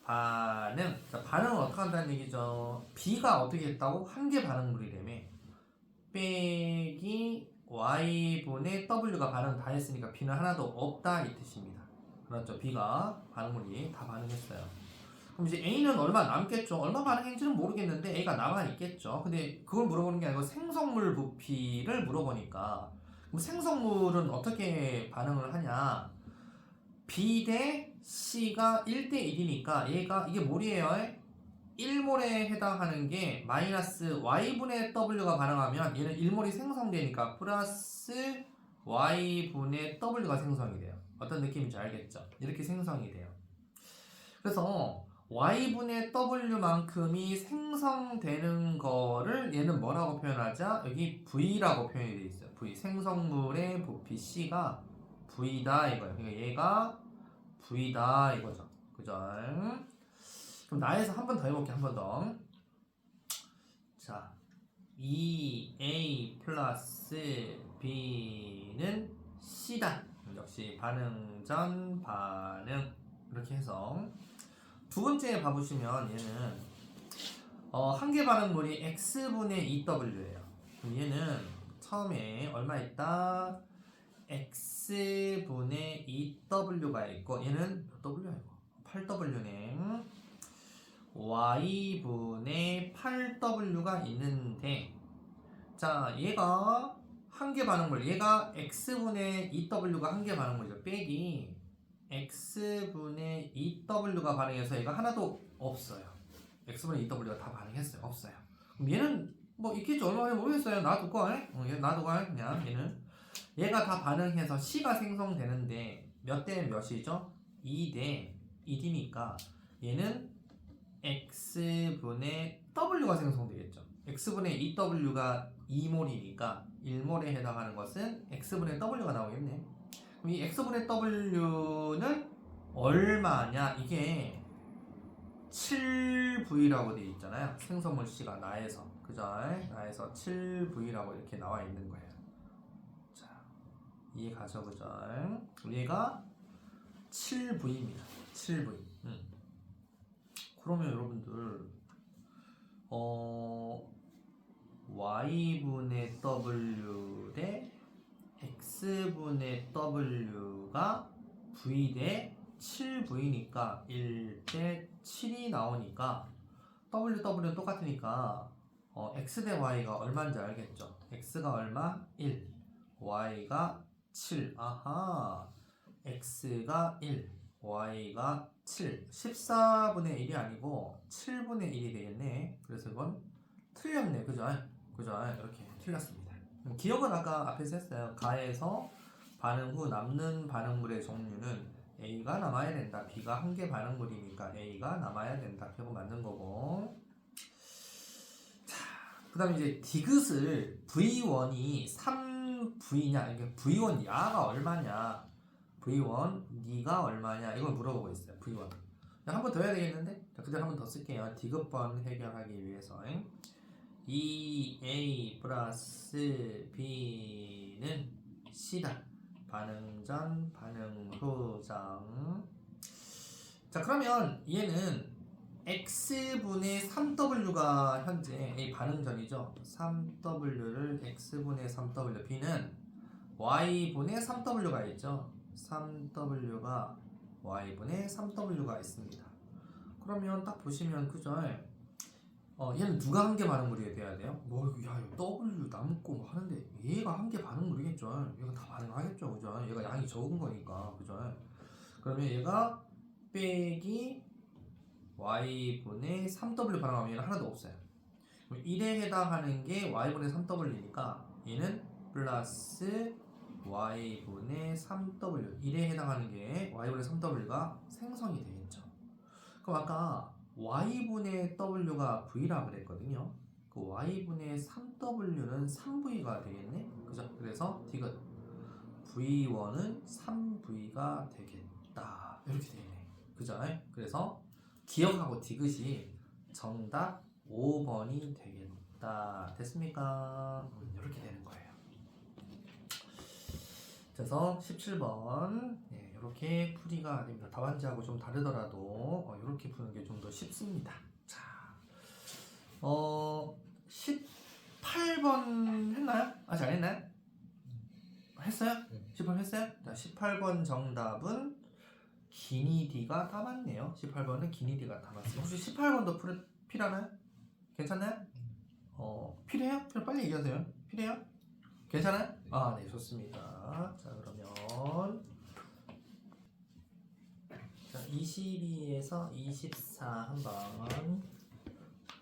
반응은 어떻게 한다는 얘기죠? B가 어떻게 했다고? 한계 반응물이라며. 빼기 Y분의 W가 반응 다 했으니까 B는 하나도 없다 이 뜻입니다. 그렇죠? B가 반응물이 다 반응했어요. 그럼 이제 A는 얼마 남겠죠? 얼마 반응했는지는 모르겠는데 A가 남아있겠죠. 근데 그걸 물어보는 게 아니고 생성물 부피를 물어보니까 그럼 생성물은 어떻게 반응을 하냐? B 대 C가 1대 1이니까 얘가 이게 뭘이에요? 1몰에 해당하는 게 마이너스 Y분의 W가 반응하면 얘는 1몰이 생성되니까 플러스 Y분의 W가 생성이 돼요. 어떤 느낌인지 알겠죠? 이렇게 생성이 돼요. 그래서 Y분의 W만큼이 생성되는 거를 얘는 뭐라고 표현하자? 여기 V라고 표현이 되어 있어요. V. 생성물의 부피 C가 V다 이거예요. 그러니까 얘가 V다 이거죠. 그죠? 그럼 나에서 한 번 더 해볼게. 한 번 더. 자, 2A 플러스 B는 C다. 역시 반응 전 반응. 이렇게 해서 두 번째 봐보시면 얘는 한계 반응물이 X분의 2W예요. 그럼 얘는 처음에 얼마 있다? X분의 2W가 있고 얘는 몇 W야 이거? 8W네. Y분의 8W가 있는데 자 얘가 한계 반응물 얘가 X분의 2W가 한계 반응물이죠. 빼기 X분의 2W가 반응해서 얘가 하나도 없어요. X분의 2W가 다 반응했어요. 없어요. 그럼 얘는 뭐 있겠지 얼마나 모르겠어요. 놔둘걸? 놔둬걸 그냥 얘는 얘가 다 반응해서 C가 생성되는데 몇 대 몇이죠? 2대 1이니까 얘는 X분의 W가 생성되겠죠. X분의 2W가 2몰이니까 1몰에 해당하는 것은 X분의 W가 나오겠네. 그럼 이 X분의 W는 얼마냐? 이게 7V라고 되어 있잖아요. 생성물 C가 나에서. 그죠? 나에서 7V라고 이렇게 나와 있는 거예요. 자, 이해 가죠? 그죠? 얘가 7V입니다. 7V. 그러면 여러분들 Y분의 W 대 X분의 W가 V 대 7V니까 1 대 7이 나오니까 W는 똑같으니까 X 대 Y가 얼마인지 알겠죠? X가 얼마? 1 Y가 7 아하 X가 1 Y가 7 14분의 1이 아니고 7분의 1이 되겠네. 그래서 이건 틀렸네. 그죠? 이렇게 틀렸습니다. 기억은 아까 앞에서 했어요. 가에서 반응 후 남는 반응물의 종류는 A가 남아야 된다. B가 한계 반응물이니까 A가 남아야 된다. 결국 맞는 거고. 자, 그 다음에 이제 디귿을 V1이 3V냐, 이게 V1 야가 얼마냐, V1 니가 얼마냐, 이걸 물어보고 있어요. V1. 한 번 더 해야 되겠는데? 자, 그대로 한 번 더 쓸게요. 디귿번 해결하기 위해서. 2A 플러스 B는 C다. 반응 전, 반응 후정. 자, 그러면 얘는 X분의 3W가 현재 이 반응 전이죠. 3W를 X분의 3W, B는 Y분의 3W가 있죠. 3W가 Y분의 3W가 있습니다. 그러면 딱 보시면 그죠? 얘는 누가 한계 반응물이 돼야 돼요? 야, W 남고 뭐 하는데 얘가 한계 반응물이겠죠. 얘가 다 반응하겠죠, 그죠? 얘가 양이 적은 거니까, 그죠? 그러면 얘가 빼기 Y분의 3W 반응하면 얘는 하나도 없어요. 그럼 1에 해당하는 게 Y분의 3W니까 얘는 플러스 Y분의 3W 1에 해당하는 게 Y분의 3W가 생성이 되겠죠. 그럼 아까 Y분의 W가 V라 그랬거든요. 그 Y분의 3W는 3V가 되겠네. 그죠? 그래서 디귿 V1은 3V가 되겠다. 이렇게 되네. 그죠? 그래서 기억하고 디귿이 정답 5번이 되겠다. 됐습니까? 이렇게 되는 거예요. 그래서 17번 이렇게 풀이가 됩니다. 답안지하고 좀 다르더라도 이렇게 푸는 게 좀 더 쉽습니다. 자, 18번 했나요? 아직 안 했나요? 했어요? 18번 했어요? 자, 18번 정답은 기니디가 담았네요. 18번은 기니디가 담았어요. 혹시 18번도 필요하나요? 괜찮나요? 필요해요? 그럼 빨리 얘기하세요. 필요해요? 괜찮아요? 아, 네, 좋습니다. 자, 그러면 자, 22에서 24 한번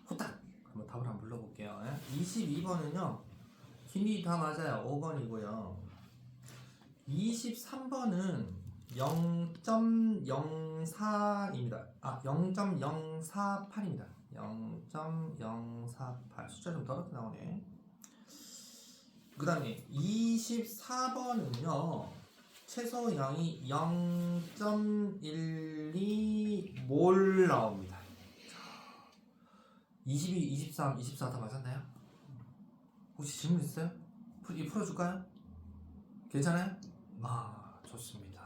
후딱 한번 답을 한번 불러볼게요. 22번은요, 기니 다 맞아요. 5번이고요. 23번은 0.04입니다. 0.048입니다. 0.048 숫자 좀 더럽게 나오네. 그 다음에 24번은요 최소량이 0.12몰 나옵니다. 22, 23, 24 다 맞았나요? 혹시 질문 있어요? 풀어줄까요? 괜찮아요? 아, 좋습니다.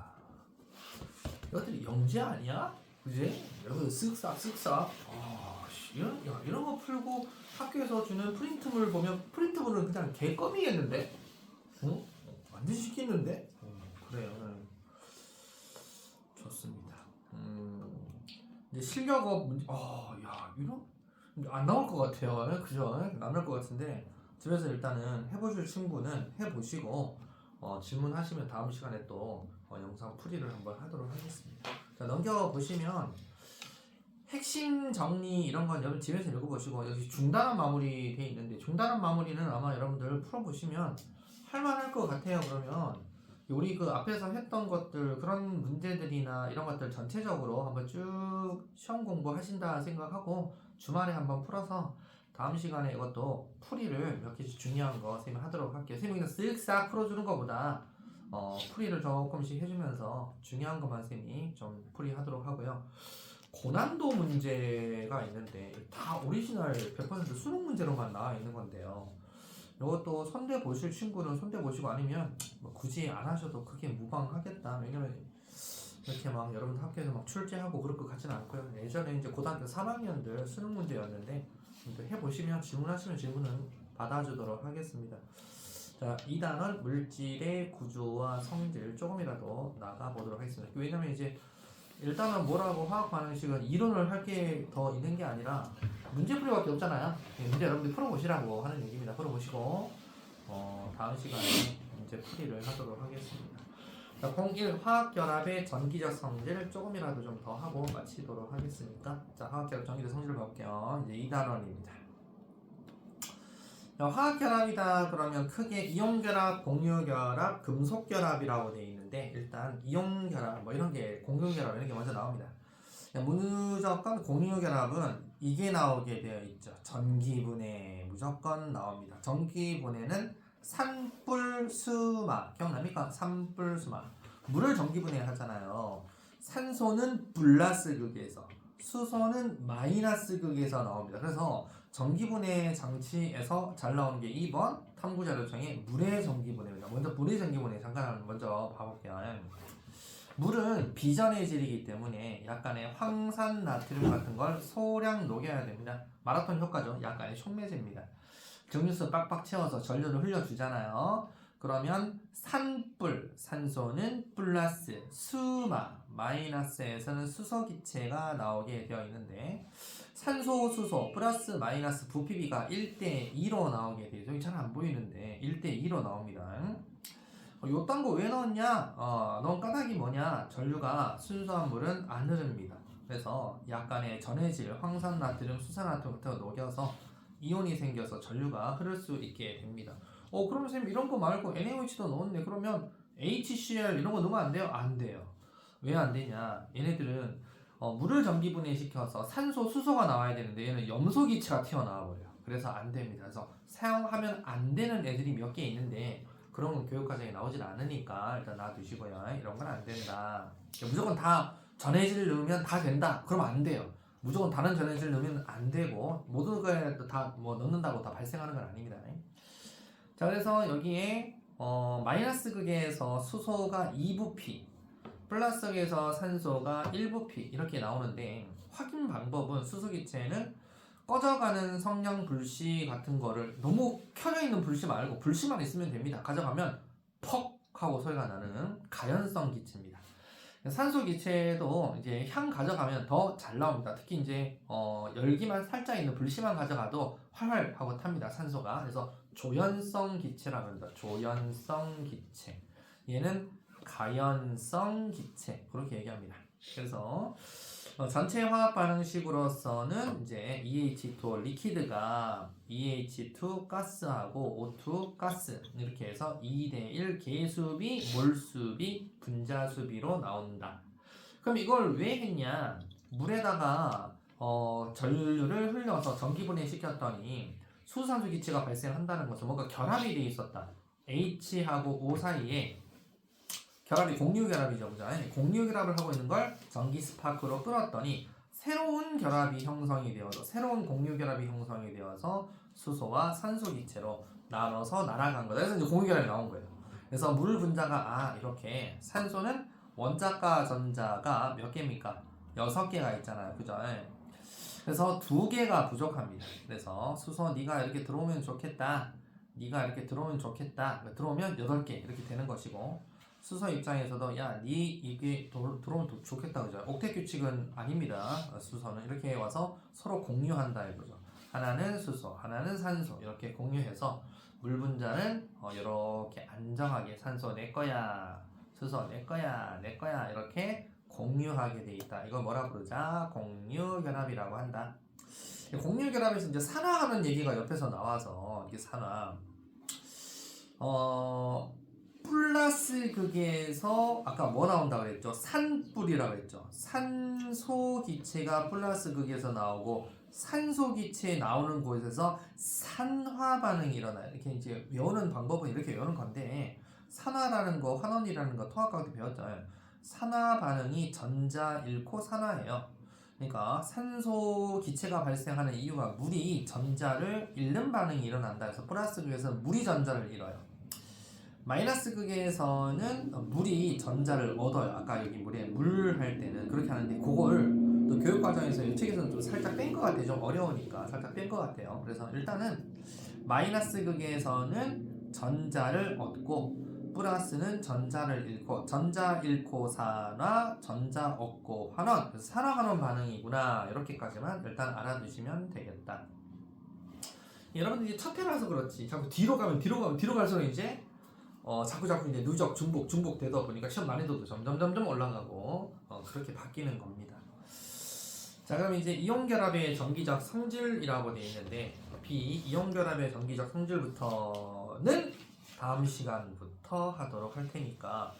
이것들이 영재 아니야? 그지? 여러분 쓱싹 이런 거 풀고 학교에서 주는 프린트물 보면 프린트물은 그냥 개껌이겠는데? 응? 완전 쉽겠는데? 그래요. 좋습니다. 이제 실력업 문제, 이런 안 나올 것 같아요. 그죠? 안 나올 것 같은데 집에서 일단은 해보실 친구는 해보시고 질문하시면 다음 시간에 또 영상 풀이를 한번 하도록 하겠습니다. 자, 넘겨보시면 핵심 정리 이런 건 여러분 집에서 읽어보시고 여기 중단한 마무리 돼 있는데 중단한 마무리는 아마 여러분들 풀어보시면 할만할 것 같아요. 그러면 우리 그 앞에서 했던 것들 그런 문제들이나 이런 것들 전체적으로 한번 쭉 시험 공부하신다 생각하고 주말에 한번 풀어서 다음 시간에 이것도 풀이를 몇 개씩 중요한 거 쌤이 하도록 할게요. 쌤이 그냥 쓱싹 풀어주는 것보다 풀이를 조금씩 해주면서 중요한 것만 쌤이 좀 풀이하도록 하고요. 고난도 문제가 있는데 다 오리지널 100% 수능 문제로만 나와 있는 건데요. 이것도 손대 보실 친구는 손대 보시고 아니면 뭐 굳이 안 하셔도 크게 무방하겠다. 왜냐면 이렇게 막 여러분 학교에서 막 출제하고 그럴 것 같지는 않고요. 예전에 이제 고등학교 3학년들 수능 문제였는데 해보시면 질문하시면 질문은 받아주도록 하겠습니다. 자, 2단원 물질의 구조와 성질 조금이라도 나가보도록 하겠습니다. 왜냐면 이제 일단은 뭐라고 화학 반응식은 이론을 할 게 더 있는 게 아니라 문제풀이밖에 없잖아요. 문제 여러분들 풀어보시라고 하는 얘기입니다. 풀어보시고 다음 시간에 문제풀이를 하도록 하겠습니다. 자, 01 화학결합의 전기적 성질 조금이라도 좀 더 하고 마치도록 하겠습니다. 자, 화학결합 전기적 성질을 볼게요. 이제 2단원입니다. 화학결합이다 그러면 크게 이온결합, 공유결합, 금속결합이라고 되어 있는데 일단 이온결합 뭐 이런게 공유결합 이런게 먼저 나옵니다. 무조건 공유결합은 이게 나오게 되어 있죠. 전기분해 무조건 나옵니다. 전기분해는 산불수마 기억납니까? 산불수마 물을 전기분해 하잖아요. 산소는 플러스 극에서 수소는 마이너스 극에서 나옵니다. 그래서 전기분해 장치에서 잘 나오는 게 2번 탐구자료청의 물의 전기분해입니다. 먼저 물의 전기분해 잠깐 먼저 봐볼게요. 물은 비전해질이기 때문에 약간의 황산 나트륨 같은 걸 소량 녹여야 됩니다. 마라톤 효과죠. 약간의 촉매제입니다. 증류수 빡빡 채워서 전류를 흘려주잖아요. 그러면 산불, 산소는 플러스, 수마, 마이너스에서는 수소기체가 나오게 되어 있는데 산소, 수소, 플러스, 마이너스 부피비가 1대2로 나오게 되죠. 여기 잘 안 보이는데 1대2로 나옵니다. 요딴 거 왜 넣었냐? 넣은 까닭이 뭐냐? 전류가 순수한 물은 안 흐릅니다. 그래서 약간의 전해질, 황산나트륨, 수산나트륨 같은 거 녹여서 이온이 생겨서 전류가 흐를 수 있게 됩니다. 그럼 선생님 이런 거 말고 NaOH도 넣었네. 그러면 HCl 이런 거 넣으면 안 돼요? 안 돼요. 왜 안 되냐? 얘네들은 물을 전기분해시켜서 산소, 수소가 나와야 되는데 얘는 염소기체가 튀어나와 버려요. 그래서 안 됩니다. 그래서 사용하면 안 되는 애들이 몇 개 있는데 그런 건 교육과정에 나오질 않으니까 일단 놔두시고요. 이런 건 안 된다. 무조건 다 전해질 넣으면 다 된다. 그러면 안 돼요. 무조건 다른 전해질 넣으면 안 되고 모든 거에 다 뭐 넣는다고 다 발생하는 건 아닙니다. 자, 그래서 여기에 마이너스 극에서 수소가 2부피 플라스틱에서 산소가 1부피 이렇게 나오는데 확인 방법은 수소기체는 꺼져가는 성냥 불씨 같은 거를 너무 켜져 있는 불씨 말고 불씨만 있으면 됩니다. 가져가면 퍽 하고 소리가 나는 가연성 기체입니다. 산소 기체도 이제 향 가져가면 더 잘 나옵니다. 특히 이제 열기만 살짝 있는 불씨만 가져가도 활활 하고 탑니다. 산소가. 그래서 조연성 기체라고 합니다. 조연성 기체. 얘는 가연성 기체 그렇게 얘기합니다. 그래서 전체 화학 반응식으로서는 이제 EH2 리퀴드가 EH2 가스하고 O2 가스 이렇게 해서 2대1 계수비, 몰수비, 분자수비로 나온다. 그럼 이걸 왜 했냐? 물에다가 전류를 흘려서 전기분해 시켰더니 수소산소 기체가 발생한다는 것은 뭔가 결합이 되어 있었다. H하고 O 사이에 결합이 공유결합이죠, 그죠? 공유결합을 하고 있는 걸 전기 스파크로 끌었더니 새로운 결합이 형성이 되어서 새로운 공유결합이 형성이 되어서 수소와 산소 기체로 나눠서 날아간 거다. 그래서 이제 공유결합이 나온 거예요. 그래서 물 분자가 이렇게 산소는 원자과 전자가 몇 개입니까? 6개가 있잖아요, 그죠? 그래서 2개가 부족합니다. 그래서 수소 네가 이렇게 들어오면 좋겠다. 네가 이렇게 들어오면 좋겠다. 들어오면 8개 이렇게 되는 것이고. 수소 입장에서도 이게 들어오면 좋겠다 그죠? 옥텟 규칙은 아닙니다. 수소는 이렇게 와서 서로 공유한다 이거죠. 하나는 수소, 하나는 산소 이렇게 공유해서 물 분자는 이렇게 안정하게 산소 내 거야, 수소 내 거야, 내 거야 이렇게 공유하게 돼 있다. 이걸 뭐라 부르자? 공유결합이라고 한다. 공유결합에서 이제 산화하는 얘기가 옆에서 나와서 이게 산화. 플러스 극에서 아까 뭐 나온다 그랬죠? 산불이라고 그랬죠. 산소 기체가 플러스 극에서 나오고 산소 기체 나오는 곳에서 산화 반응이 일어나요. 이렇게 이제 외우는 방법은 이렇게 외우는 건데 산화라는 거, 환원이라는 거 통합과학 때 배웠잖아요. 산화 반응이 전자 잃고 산화예요. 그러니까 산소 기체가 발생하는 이유가 물이 전자를 잃는 반응이 일어난다 해서 플러스 극에서 물이 전자를 잃어요. 마이너스 극에서는 물이 전자를 얻어요. 아까 여기 물에 물 할 때는 그렇게 하는데 그걸 또 교육과정에서 이 책에서는 좀 살짝 뺀 것 같아요. 좀 어려우니까 살짝 뺀 것 같아요. 그래서 일단은 마이너스 극에서는 전자를 얻고 플러스는 전자를 잃고 전자 잃고 산화, 전자 얻고 환원. 그래서 산화 환원 반응이구나. 이렇게까지만 일단 알아두시면 되겠다. 여러분들 이제 첫 해라서 그렇지. 자꾸 뒤로 가면 갈수록 이제 자꾸 이제 누적, 중복 되다 보니까 시험 난이도도 점점 올라가고 그렇게 바뀌는 겁니다. 자, 그럼 이제 이온결합의 전기적 성질이라고 되어 있는데 비이온결합의 전기적 성질부터는 다음 시간부터 하도록 할 테니까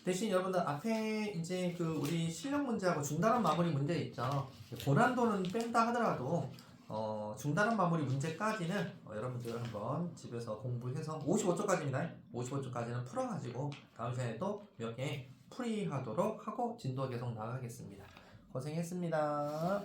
대신 여러분들 앞에 이제 그 우리 실력 문제하고 중단원 마무리 문제 있죠. 고난도는 뺀다 하더라도 중단원 마무리 문제까지는 여러분들 한번 집에서 공부해서 55초까지입니다. 55초까지는 풀어가지고 다음 시간에 또 몇 개 풀이하도록 하고 진도 계속 나가겠습니다. 고생했습니다.